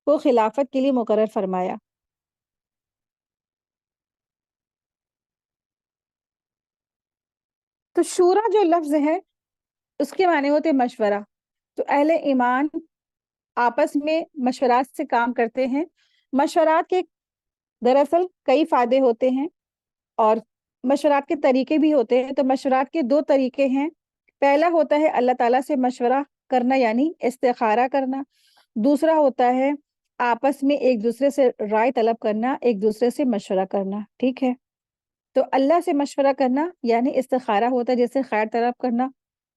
[SPEAKER 2] کو خلافت کے لیے مقرر فرمایا۔ تو شورا جو لفظ ہے اس کے معنی ہوتے مشورہ۔ تو اہل ایمان آپس میں مشورات سے کام کرتے ہیں۔ مشورات کے دراصل کئی فائدے ہوتے ہیں اور مشورات کے طریقے بھی ہوتے ہیں۔ تو مشورات کے 2 طریقے ہیں۔ پہلا ہوتا ہے اللہ تعالیٰ سے مشورہ کرنا، یعنی استخارہ کرنا۔ دوسرا ہوتا ہے آپس میں ایک دوسرے سے رائے طلب کرنا، ایک دوسرے سے مشورہ کرنا، ٹھیک ہے۔ تو اللہ سے مشورہ کرنا یعنی استخارہ ہوتا ہے، جیسے خیر طلب کرنا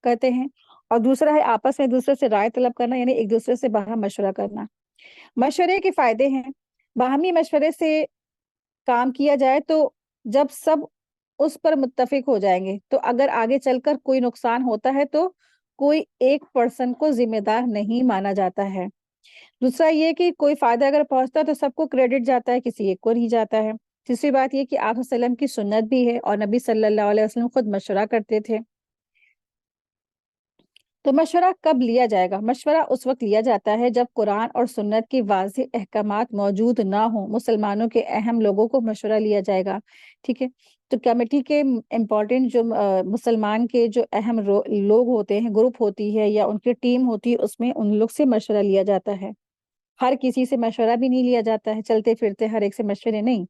[SPEAKER 2] کہتے ہیں، اور دوسرا ہے آپس میں ایک دوسرے سے رائے طلب کرنا، یعنی ایک دوسرے سے باہم مشورہ کرنا۔ مشورے کے فائدے ہیں: باہمی مشورے سے کام کیا جائے تو جب سب اس پر متفق ہو جائیں گے تو اگر آگے چل کر کوئی نقصان ہوتا ہے تو کوئی ایک پرسن کو ذمہ دار نہیں مانا جاتا ہے۔ دوسرا یہ کہ کوئی فائدہ اگر پہنچتا ہے تو سب کو کریڈٹ جاتا ہے، کسی ایک کو نہیں جاتا ہے۔ تیسری بات یہ کہ آپ صلی اللہ علیہ وسلم کی سنت بھی ہے اور نبی صلی اللہ علیہ وسلم خود مشورہ کرتے تھے۔ تو مشورہ کب لیا جائے گا؟ مشورہ اس وقت لیا جاتا ہے جب قرآن اور سنت کی واضح احکامات موجود نہ ہوں۔ مسلمانوں کے اہم لوگوں کو مشورہ لیا جائے گا، ٹھیک ہے۔ تو کمیٹی کے امپورٹنٹ جو مسلمان کے جو اہم لوگ ہوتے ہیں، گروپ ہوتی ہے یا ان کی ٹیم ہوتی ہے، اس میں ان لوگ سے مشورہ لیا جاتا ہے۔ ہر کسی سے مشورہ بھی نہیں لیا جاتا ہے، چلتے پھرتے ہر ایک سے مشورے نہیں،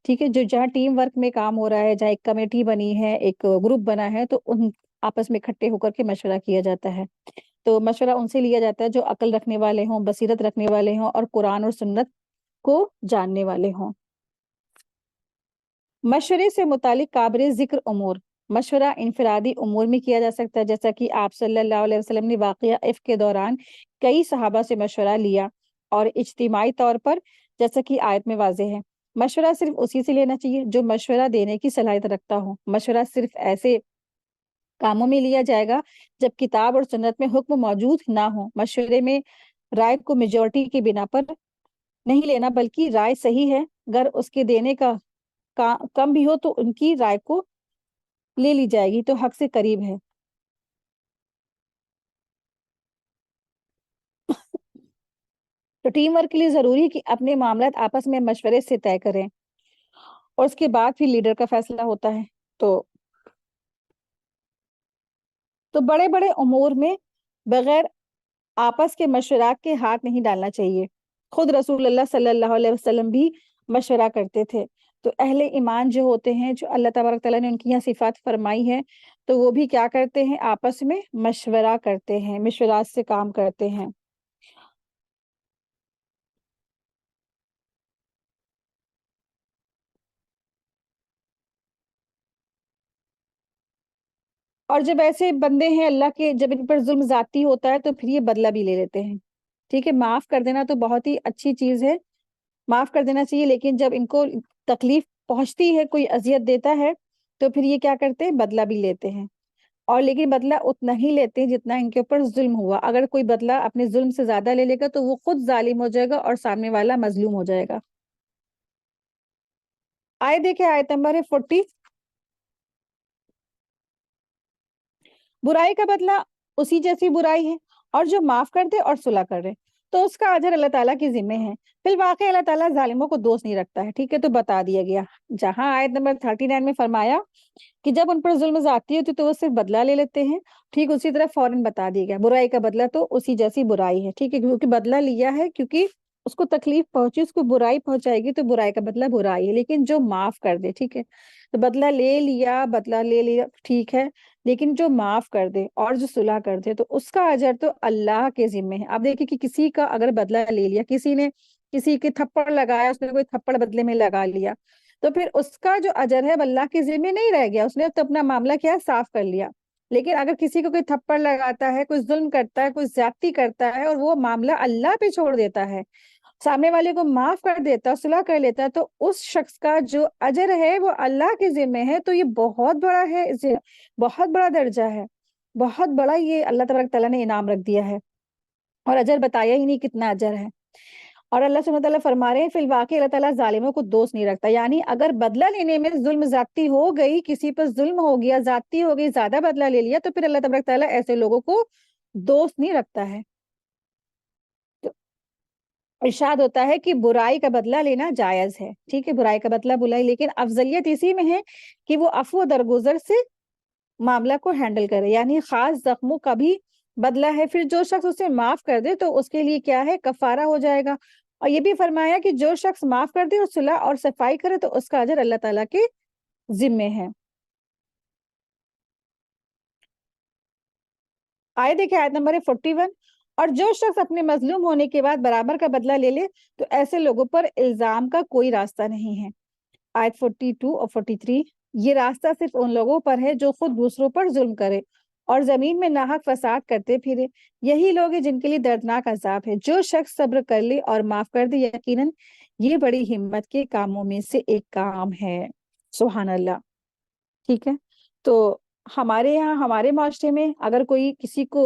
[SPEAKER 2] ٹھیک ہے۔ جو جہاں ٹیم ورک میں کام ہو رہا ہے، جہاں ایک کمیٹی بنی ہے، ایک گروپ بنا ہے، تو ان آپس میں اکٹھے ہو کر کے مشورہ کیا جاتا ہے۔ تو مشورہ ان سے لیا جاتا ہے جو عقل رکھنے والے ہوں، بصیرت رکھنے والے ہوں اور قرآن اور سنت کو جاننے والے ہوں۔ مشورے سے متعلق قابل ذکر امور: مشورہ انفرادی امور میں کیا جا سکتا ہے، جیسا کہ آپ صلی اللہ علیہ وسلم نے واقعہ عفق کے دوران کئی صحابہ سے مشورہ لیا، اور اجتماعی طور پر جیسا کہ آیت میں واضح ہے۔ مشورہ صرف اسی سے لینا چاہیے جو مشورہ دینے کی صلاحیت رکھتا ہو۔ مشورہ صرف ایسے کاموں میں لیا جائے گا جب کتاب اور سنت میں حکم موجود نہ ہو۔ مشورے میں رائے کو میجورٹی کی بنا پر نہیں لینا، بلکہ رائے صحیح ہے، اگر اس کے دینے کا کم بھی ہو تو ان کی رائے کو لے لی جائے گی، تو حق سے قریب ہے۔ تو ٹیم ورک کے لیے ضروری ہے کہ اپنے معاملات آپس میں مشورے سے طے کریں، اور اس کے بعد پھر لیڈر کا فیصلہ ہوتا ہے۔ تو بڑے بڑے امور میں بغیر آپس کے مشورات کے ہاتھ نہیں ڈالنا چاہیے۔ خود رسول اللہ صلی اللہ علیہ وسلم بھی مشورہ کرتے تھے۔ تو اہل ایمان جو ہوتے ہیں، جو اللہ تبارک تعالیٰ نے ان کی یہاں صفات فرمائی ہے، تو وہ بھی کیا کرتے ہیں؟ آپس میں مشورہ کرتے ہیں، مشورات سے کام کرتے ہیں۔ اور جب ایسے بندے ہیں اللہ کے، جب ان پر ظلم ذاتی ہوتا ہے تو پھر یہ بدلہ بھی لے لیتے ہیں، ٹھیک ہے۔ معاف کر دینا تو بہت ہی اچھی چیز ہے، معاف کر دینا چاہیے، لیکن جب ان کو تکلیف پہنچتی ہے، کوئی اذیت دیتا ہے، تو پھر یہ کیا کرتے ہیں؟ بدلہ بھی لیتے ہیں، اور لیکن بدلہ اتنا ہی لیتے ہیں جتنا ان کے اوپر ظلم ہوا۔ اگر کوئی بدلہ اپنے ظلم سے زیادہ لے لے گا تو وہ خود ظالم ہو جائے گا اور سامنے والا مظلوم ہو جائے گا۔ آئے دیکھیں، آیت نمبر ہے 40۔ برائی کا بدلہ اسی جیسی برائی ہے، اور جو معاف کر دے اور صلح کر دے تو اس کا اجر اللہ تعالیٰ کے ذمہ ہے۔ فی الواقع اللہ تعالیٰ ظالموں کو دوست نہیں رکھتا ہے، ٹھیک ہے۔ تو بتا دیا گیا، جہاں آیت نمبر 39 میں فرمایا کہ جب ان پر ظلم زیادتی ہوتی تو وہ صرف بدلہ لے لیتے ہیں، ٹھیک اسی طرح فوراً بتا دیا گیا برائی کا بدلہ تو اسی جیسی برائی ہے، ٹھیک ہے، کیونکہ بدلہ لیا ہے، کیونکہ اس کو تکلیف پہنچی، اس کو برائی پہنچائے گی تو برائی کا بدلہ برائی ہے، لیکن جو معاف کر دے، ٹھیک ہے، تو بدلہ لے لیا ٹھیک ہے، لیکن جو معاف کر دے اور جو صلح کر دے تو اس کا اجر تو اللہ کے ذمے ہے۔ اب دیکھیں کہ کسی کا اگر بدلہ لے لیا، کسی نے کسی کے تھپڑ لگایا، اس نے کوئی تھپڑ بدلے میں لگا لیا، تو پھر اس کا جو اجر ہے وہ اللہ کے ذمے نہیں رہ گیا، اس نے تو اپنا معاملہ کیا صاف کر لیا۔ لیکن اگر کسی کو کوئی تھپڑ لگاتا ہے، کوئی ظلم کرتا ہے، کوئی زیادتی کرتا ہے اور وہ معاملہ اللہ پہ چھوڑ دیتا ہے، سامنے والے کو معاف کر دیتا، صلح کر لیتا ہے، تو اس شخص کا جو اجر ہے وہ اللہ کے ذمہ ہے۔ تو یہ بہت بڑا ہے، بہت بڑا درجہ ہے، بہت بڑا یہ اللہ تبارک تعالیٰ نے انعام رکھ دیا ہے، اور اجر بتایا ہی نہیں کتنا اجر ہے۔ اور اللہ سبحانہ تعالیٰ فرما رہے ہیں فی الواقع اللہ تعالیٰ ظالموں کو دوست نہیں رکھتا، یعنی اگر بدلہ لینے میں ظلم زیادتی ہو گئی، کسی پر ظلم ہو گیا، زیادتی ہو گئی، زیادہ بدلہ لے لیا، تو پھر اللہ تبارک تعالیٰ ایسے لوگوں کو دوست نہیں رکھتا ہے۔ تو ارشاد ہوتا ہے کہ برائی کا بدلہ لینا جائز ہے، ٹھیک ہے، برائی کا بدلہ برائی، لیکن افضلیت اسی میں ہے کہ وہ عفو درگزر سے معاملہ کو ہینڈل کرے، یعنی خاص زخموں کا بھی بدلہ ہے۔ پھر جو شخص اسے معاف کر دے تو اس کے لیے کیا ہے، کفارہ ہو جائے گا۔ اور یہ بھی فرمایا کہ جو شخص معاف کر دے اور صلح اور صفائی کرے تو اس کا اجر اللہ تعالیٰ کے ذمے ہے۔ آئے دیکھیں آیت نمبر 41، اور جو شخص اپنے مظلوم ہونے کے بعد برابر کا بدلہ لے لے تو ایسے لوگوں پر الزام کا کوئی راستہ نہیں ہے۔ آیت 42 اور 43، یہ راستہ صرف ان لوگوں پر ہے جو خود دوسروں پر ظلم کرے اور زمین میں ناحق فساد کرتے پھرے، یہی لوگ ہیں جن کے لیے دردناک عذاب ہے۔ جو شخص صبر کر لے اور معاف کر دے، یقیناً یہ بڑی ہمت کے کاموں میں سے ایک کام ہے۔ سبحان اللہ، ٹھیک ہے۔ تو ہمارے یہاں، ہمارے معاشرے میں اگر کوئی کسی کو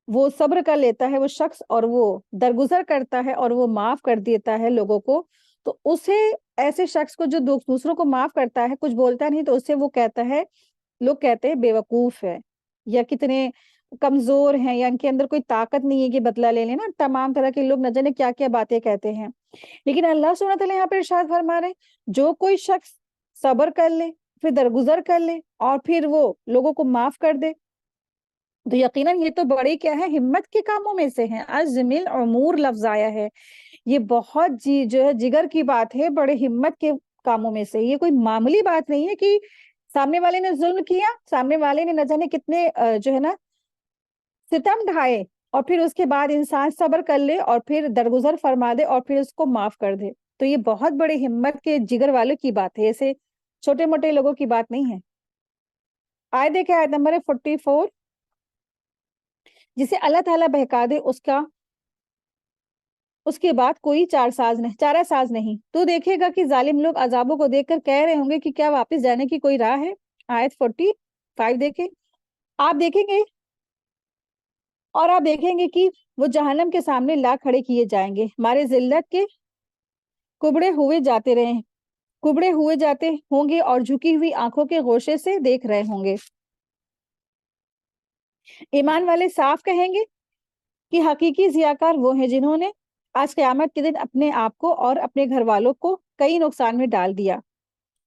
[SPEAKER 2] وہ صبر کر لیتا ہے وہ شخص، اور وہ درگزر کرتا ہے اور وہ معاف کر دیتا ہے لوگوں کو، تو اسے، ایسے شخص کو جو دوسروں کو معاف کرتا ہے، کچھ بولتا نہیں، تو اسے وہ کہتا ہے، لوگ کہتے ہیں بے وقوف ہے، یا کتنے کمزور ہیں، یا ان کے اندر کوئی طاقت نہیں ہے کہ بدلہ لے لینا، تمام طرح کے لوگ نہ جانے کیا کیا باتیں کہتے ہیں۔ لیکن اللہ سبحانہ تعالیٰ یہاں پہ ارشاد فرما رہے ہیں جو کوئی شخص صبر کر لے، پھر درگزر کر لے، اور پھر وہ لوگوں کو معاف کر دے، تو یقیناً یہ تو بڑے کیا ہے، ہمت کے کاموں میں سے ہیں۔ عزم العمور لفظ آیا ہے، یہ بہت جو ہے جگر کی بات ہے، بڑے ہمت کے کاموں میں سے۔ یہ کوئی معمولی بات نہیں ہے کہ سامنے والے نے ظلم کیا، سامنے والے نے نہ جانے کتنے جو ہے نا ستم ڈھائے، اور پھر اس کے بعد انسان صبر کر لے اور پھر درگزر فرما دے اور پھر اس کو معاف کر دے، تو یہ بہت بڑے ہمت کے جگر والوں کی بات ہے، ایسے چھوٹے موٹے لوگوں کی بات نہیں ہے۔ آئے دیکھیں آیت نمبر 44، جسے اللہ تعالیٰ بہکا دے اس کے بعد کوئی چارہ ساز نہیں، تو دیکھے گا کہ ظالم لوگ عذابوں کو دیکھ کر کہہ رہے ہوں گے کہ کیا واپس جانے کی کوئی راہ ہے۔ آیت 45 دیکھیں، آپ دیکھیں گے اور آپ دیکھیں گے کہ وہ جہنم کے سامنے لا کھڑے کیے جائیں گے، ہمارے ذلت کے کبڑے ہوئے جاتے ہوں گے اور جھکی ہوئی آنکھوں کے گوشے سے دیکھ رہے ہوں گے۔ ایمان والے صاف کہیں گے کہ حقیقی ضیاءکار وہ ہیں جنہوں نے آج قیامت کے دن اپنے آپ کو اور اپنے گھر والوں کو کئی نقصان میں ڈال دیا۔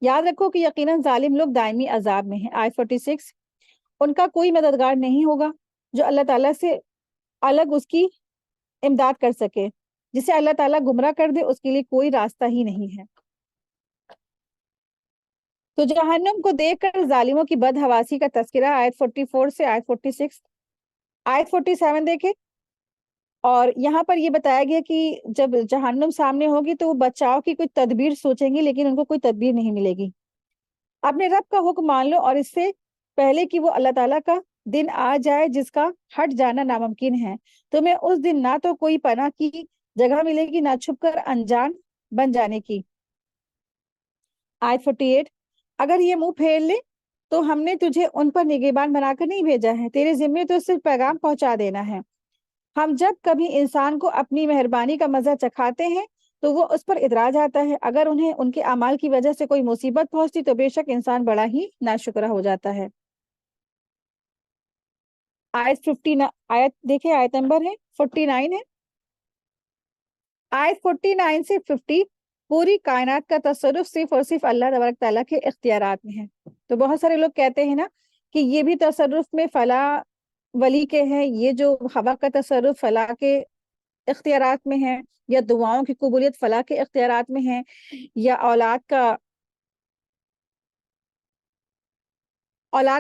[SPEAKER 2] یاد رکھو کہ یقیناً ظالم لوگ دائمی عذاب میں ہیں۔ آیت 46، ان کا کوئی مددگار نہیں ہوگا جو اللہ تعالیٰ سے الگ اس کی امداد کر سکے، جسے اللہ تعالیٰ گمراہ کر دے اس کے لیے کوئی راستہ ہی نہیں ہے۔ تو جہنم کو دیکھ کر ظالموں کی بدحواسی کا تذکرہ آیت 44 سے آیت 46۔ آیت 47 دیکھیں، اور یہاں پر یہ بتایا گیا کہ جب جہنم سامنے ہوگی تو وہ بچاؤ کی کوئی تدبیر سوچیں گے، لیکن ان کو کوئی تدبیر نہیں ملے گی۔ اپنے رب کا حکم مان لو، اور اس سے پہلے کہ وہ اللہ تعالیٰ کا دن آ جائے جس کا ہٹ جانا ناممکن ہے، تمہیں اس دن نہ تو کوئی پناہ کی جگہ ملے گی، نہ چھپ کر انجان بن جانے کی۔ آیت 48، اگر یہ منہ پھیر لے تو ہم نے تجھے ان پر نگہبان بنا کر نہیں بھیجا ہے، تیرے ذمے تو صرف پیغام پہنچا دینا ہے۔ ہم جب کبھی انسان کو اپنی مہربانی کا مزہ چکھاتے ہیں تو وہ اس پر ادراج آتا ہے، اگر انہیں ان کے اعمال کی وجہ سے کوئی مصیبت پہنچتی تو بے شک انسان بڑا ہی ناشکرہ ہو جاتا ہے۔ آیت دیکھیں، آیت نمبر ہے 49 ہے۔ آیت 49 سے 50 پوری کائنات کا تصرف صرف اور صرف اللہ تبارک تعالیٰ کے اختیارات میں ہے۔ تو بہت سارے لوگ کہتے ہیں نا کہ یہ بھی تصرف میں فلاں ولی کے ہیں، یہ جو ہوا کا تصرف فلاں کے اختیارات میں ہیں، یا دعاؤں کی قبولیت فلاح کے اختیارات میں ہیں، یا اولاد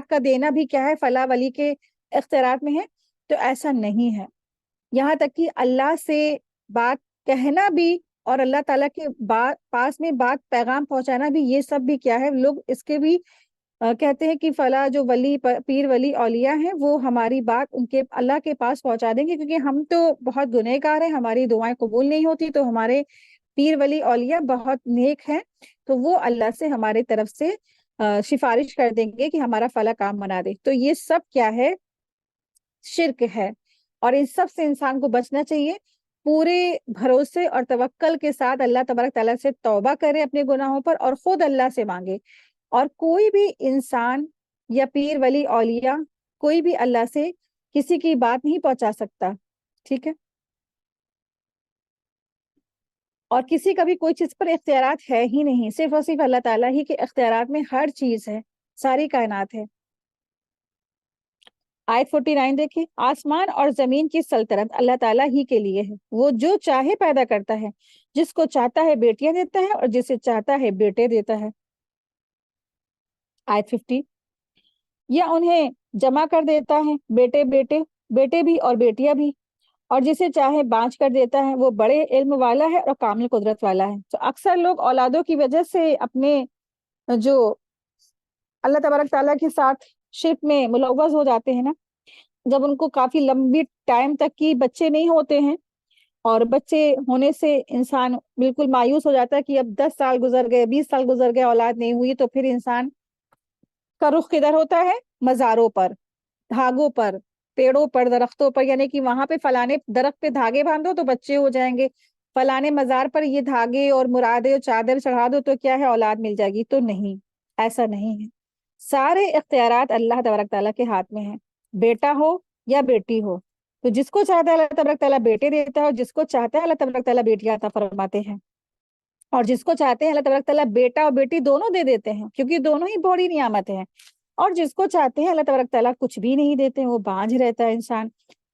[SPEAKER 2] کا دینا بھی کیا ہے فلاح ولی کے اختیارات میں ہے؟ تو ایسا نہیں ہے. یہاں تک کہ اللہ سے بات کہنا بھی اور اللہ تعالیٰ کے پاس میں بات پیغام پہنچانا بھی، یہ سب بھی کیا ہے، لوگ اس کے بھی کہتے ہیں کہ فلاں جو ولی پیر ولی اولیاء ہیں وہ ہماری بات ان کے اللہ کے پاس پہنچا دیں گے، کیونکہ ہم تو بہت گنہگار ہیں، ہماری دعائیں قبول نہیں ہوتی، تو ہمارے پیر ولی اولیاء بہت نیک ہیں، تو وہ اللہ سے ہمارے طرف سے سفارش کر دیں گے کہ ہمارا فلاں کام بنا دے. تو یہ سب کیا ہے؟ شرک ہے. اور ان سب سے انسان کو بچنا چاہیے. پورے بھروسے اور توکل کے ساتھ اللہ تبارک تعالیٰ سے توبہ کرے اپنے گناہوں پر اور خود اللہ سے مانگے. اور کوئی بھی انسان یا پیر ولی اولیاء کوئی بھی اللہ سے کسی کی بات نہیں پہنچا سکتا. ٹھیک ہے؟ اور کسی کا بھی کوئی چیز پر اختیارات ہے ہی نہیں، صرف اور صرف اللہ تعالیٰ ہی کے اختیارات میں ہر چیز ہے، ساری کائنات ہے. آیت 49 دیکھیں، آسمان اور زمین کی سلطنت اللہ تعالیٰ ہی کے لیے ہے، وہ جو چاہے پیدا کرتا ہے، جس کو چاہتا ہے بیٹیاں دیتا ہے اور جسے چاہتا ہے بیٹے دیتا ہے. آیت 50، یا انہیں جمع کر دیتا ہے، بیٹے بھی اور بیٹیاں بھی، اور جسے چاہے بانج کر دیتا ہے. وہ بڑے علم والا ہے اور کامل قدرت والا ہے. تو اکثر لوگ اولادوں کی وجہ سے اپنے جو اللہ تبارک تعالیٰ کے ساتھ شرک میں ملوث ہو جاتے ہیں نا، جب ان کو کافی لمبی ٹائم تک کی بچے نہیں ہوتے ہیں، اور بچے ہونے سے انسان بالکل مایوس ہو جاتا ہے کہ اب 10 سال گزر گئے، 20 سال گزر گئے، اولاد نہیں ہوئی، تو پھر انسان کا رخ کدھر ہوتا ہے؟ مزاروں پر، دھاگوں پر، پیڑوں پر، درختوں پر، یعنی کہ وہاں پہ فلانے درخت پہ دھاگے باندھو تو بچے ہو جائیں گے، فلانے مزار پر یہ دھاگے اور مرادیں اور چادر چڑھا دو تو کیا ہے، اولاد مل جائے گی. تو نہیں، ایسا نہیں ہے. سارے اختیارات اللہ تبارک تعالیٰ کے ہاتھ میں ہیں، بیٹا ہو یا بیٹی ہو. تو جس کو چاہتا ہے اللہ تبارک تعالیٰ بیٹے دیتا ہے، اور جس کو چاہتا ہے اللہ تبارک تعالیٰ بیٹیاں عطا فرماتے ہیں، اور جس کو چاہتے ہیں اللہ تبارک تعالیٰ بیٹا اور بیٹی دونوں دے دیتے ہیں، کیونکہ دونوں ہی بڑی نعمت ہیں. اور جس کو چاہتے ہیں اللہ تبارک تعالیٰ کچھ بھی نہیں دیتے ہیں، وہ بانجھ رہتا ہے انسان.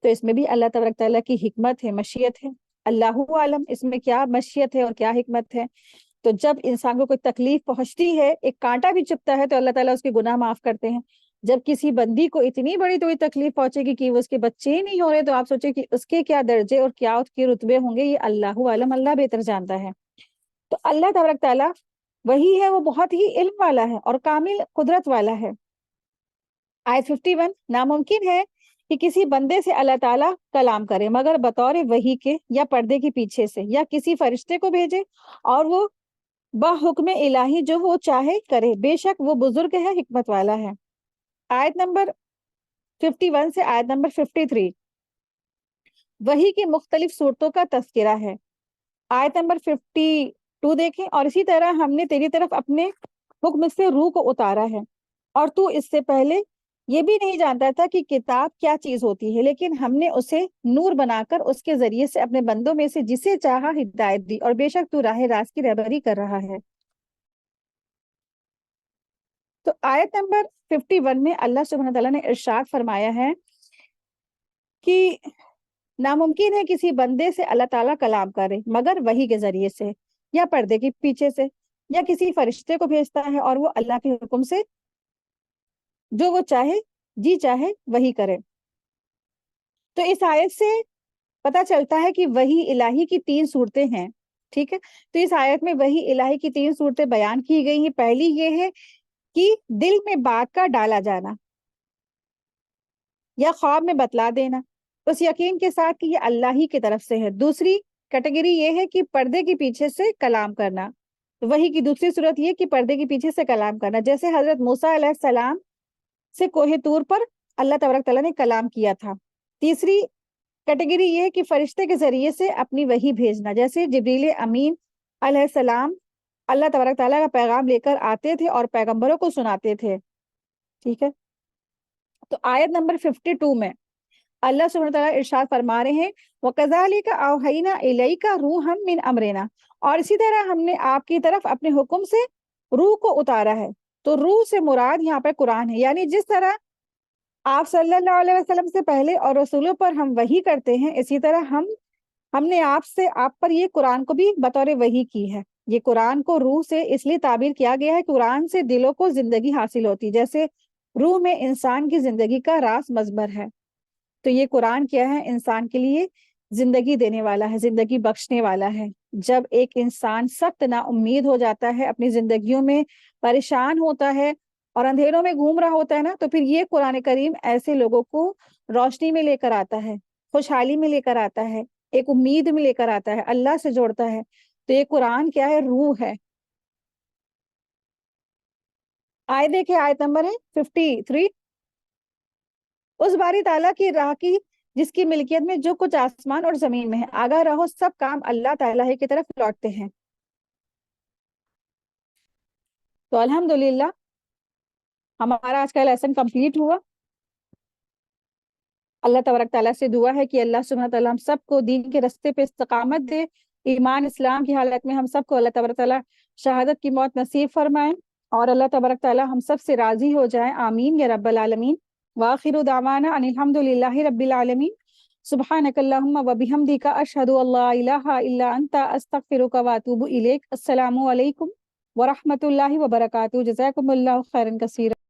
[SPEAKER 2] تو اس میں بھی اللہ تبارک تعالیٰ کی حکمت ہے، مشیت ہے. اللہ عالم اس میں کیا مشیت ہے اور کیا حکمت ہے. تو جب انسان کو کوئی تکلیف پہنچتی ہے، ایک کانٹا بھی چبھتا ہے، تو اللہ تعالیٰ اس کے گناہ معاف کرتے ہیں. جب کسی بندی کو اتنی بڑی تو تکلیف پہنچے گی کہ وہ اس کے بچے ہی نہیں ہو رہے، تو آپ سوچیں کہ اس کے کیا درجے اور کیا اس کے رتبے ہوں گے. یہ اللہ عالم، اللہ بہتر جانتا ہے. تو اللہ تبارک تعالیٰ وہی ہے، وہ بہت ہی علم والا ہے اور کامل قدرت والا ہے. آیت 51، ناممکن ہے کہ کسی بندے سے اللہ تعالیٰ کلام کرے مگر بطور وحی کے یا پردے کے پیچھے سے، یا کسی فرشتے کو بھیجے اور وہ بحکم الہی جو وہ چاہے کرے. بے شک وہ بزرگ ہے، حکمت والا ہے. آیت نمبر 51 سے آیت نمبر 53 وحی کی مختلف صورتوں کا تذکرہ ہے. آیت نمبر 52 دیکھیں، اور اسی طرح ہم نے تیری طرف اپنے حکم سے روح کو اتارا ہے، اور تو اس سے پہلے یہ بھی نہیں جانتا تھا کہ کتاب کیا چیز ہوتی ہے، لیکن ہم نے اسے نور بنا کر اس کے ذریعے سے اپنے بندوں میں سے جسے چاہا ہدایت دی، اور بے شک تو راہ راست کی رہبری کر رہا ہے. تو آیت نمبر 51 میں اللہ سبحانہ تعالیٰ نے ارشاد فرمایا ہے کہ ناممکن ہے کسی بندے سے اللہ تعالیٰ کلام کرے مگر وحی کے ذریعے سے، یا پردے کے پیچھے سے، یا کسی فرشتے کو بھیجتا ہے اور وہ اللہ کے حکم سے جو وہ چاہے جی چاہے وہی کرے. تو اس آیت سے پتہ چلتا ہے کہ وحی الہی کی 3 صورتیں ہیں. ٹھیک ہے؟ تو اس آیت میں وحی الہی کی 3 صورتیں بیان کی گئی ہیں. پہلی یہ ہے کہ دل میں بات کا ڈالا جانا یا خواب میں بتلا دینا اس یقین کے ساتھ کہ یہ اللہ ہی کی طرف سے ہے. دوسری کیٹیگری یہ ہے کہ پردے کے پیچھے سے کلام کرنا. وحی کی دوسری صورت یہ کہ پردے کے پیچھے سے کلام کرنا، جیسے حضرت موسیٰ علیہ السلام سے کوہ طور پر اللہ تبارک تعالیٰ نے کلام کیا تھا. تیسری کیٹیگری یہ ہے کہ فرشتے کے ذریعے سے اپنی وحی بھیجنا، جیسے جبریل امین علیہ السلام اللہ تبارک تعالیٰ کا پیغام لے کر آتے تھے اور پیغمبروں کو سناتے تھے. ٹھیک ہے؟ تو آیت نمبر 52 میں اللہ سبحانہ تعالیٰ ارشاد فرما رہے ہیں وَكَذَلِكَ أَوْحَيْنَا إِلَيْكَ رُوحًا مِّنْ أَمْرِنَا، اور اسی طرح ہم نے آپ کی طرف اپنے حکم سے روح کو اتارا ہے. تو روح سے مراد یہاں پہ قرآن ہے، یعنی جس طرح آپ صلی اللہ علیہ وسلم سے پہلے اور رسولوں پر ہم وحی کرتے ہیں، اسی طرح ہم ہم نے آپ پر یہ قرآن کو بھی بطور وحی کی ہے. یہ قرآن کو روح سے اس لیے تعبیر کیا گیا ہے، قرآن سے دلوں کو زندگی حاصل ہوتی، جیسے روح میں انسان کی زندگی کا راز مضمر ہے. تو یہ قرآن کیا ہے؟ انسان کے لیے زندگی دینے والا ہے، زندگی بخشنے والا ہے. جب ایک انسان سخت نا امید ہو جاتا ہے، اپنی زندگیوں میں پریشان ہوتا ہے اور اندھیروں میں گھوم رہا ہوتا ہے نا، تو پھر یہ قرآن کریم ایسے لوگوں کو روشنی میں لے کر آتا ہے، خوشحالی میں لے کر آتا ہے، ایک امید میں لے کر آتا ہے، اللہ سے جوڑتا ہے. تو یہ قرآن کیا ہے؟ روح ہے. آئے دیکھیں، آیت نمبر ہے 53. اس باری تعالیٰ کی راہ کی جس کی ملکیت میں جو کچھ آسمان اور زمین میں ہے، آگاہ رہو سب کام اللہ تعالیٰ ہی کی طرف لوٹتے ہیں. تو الحمدللہ ہمارا آج کا لیسن کمپلیٹ ہوا. اللہ تبارک تعالیٰ سے دعا ہے کہ اللہ سبحانہ تعالیٰ ہم سب کو دین کے رستے پہ استقامت دے، ایمان اسلام کی حالت میں ہم سب کو اللہ تبارک تعالیٰ شہادت کی موت نصیب فرمائے، اور اللہ تبارک تعالیٰ ہم سب سے راضی ہو جائے. آمین یا رب العالمین. وآخر دعوانا ان الحمد للہ رب العالمین. سبحانک اللہم و بحمدک اشہد ان لا الہ الا انت استغفرک و اتوب الیک. السلام علیکم ورحمۃ اللہ وبرکاتہ. جزاکم اللہ خیرا کثیرا.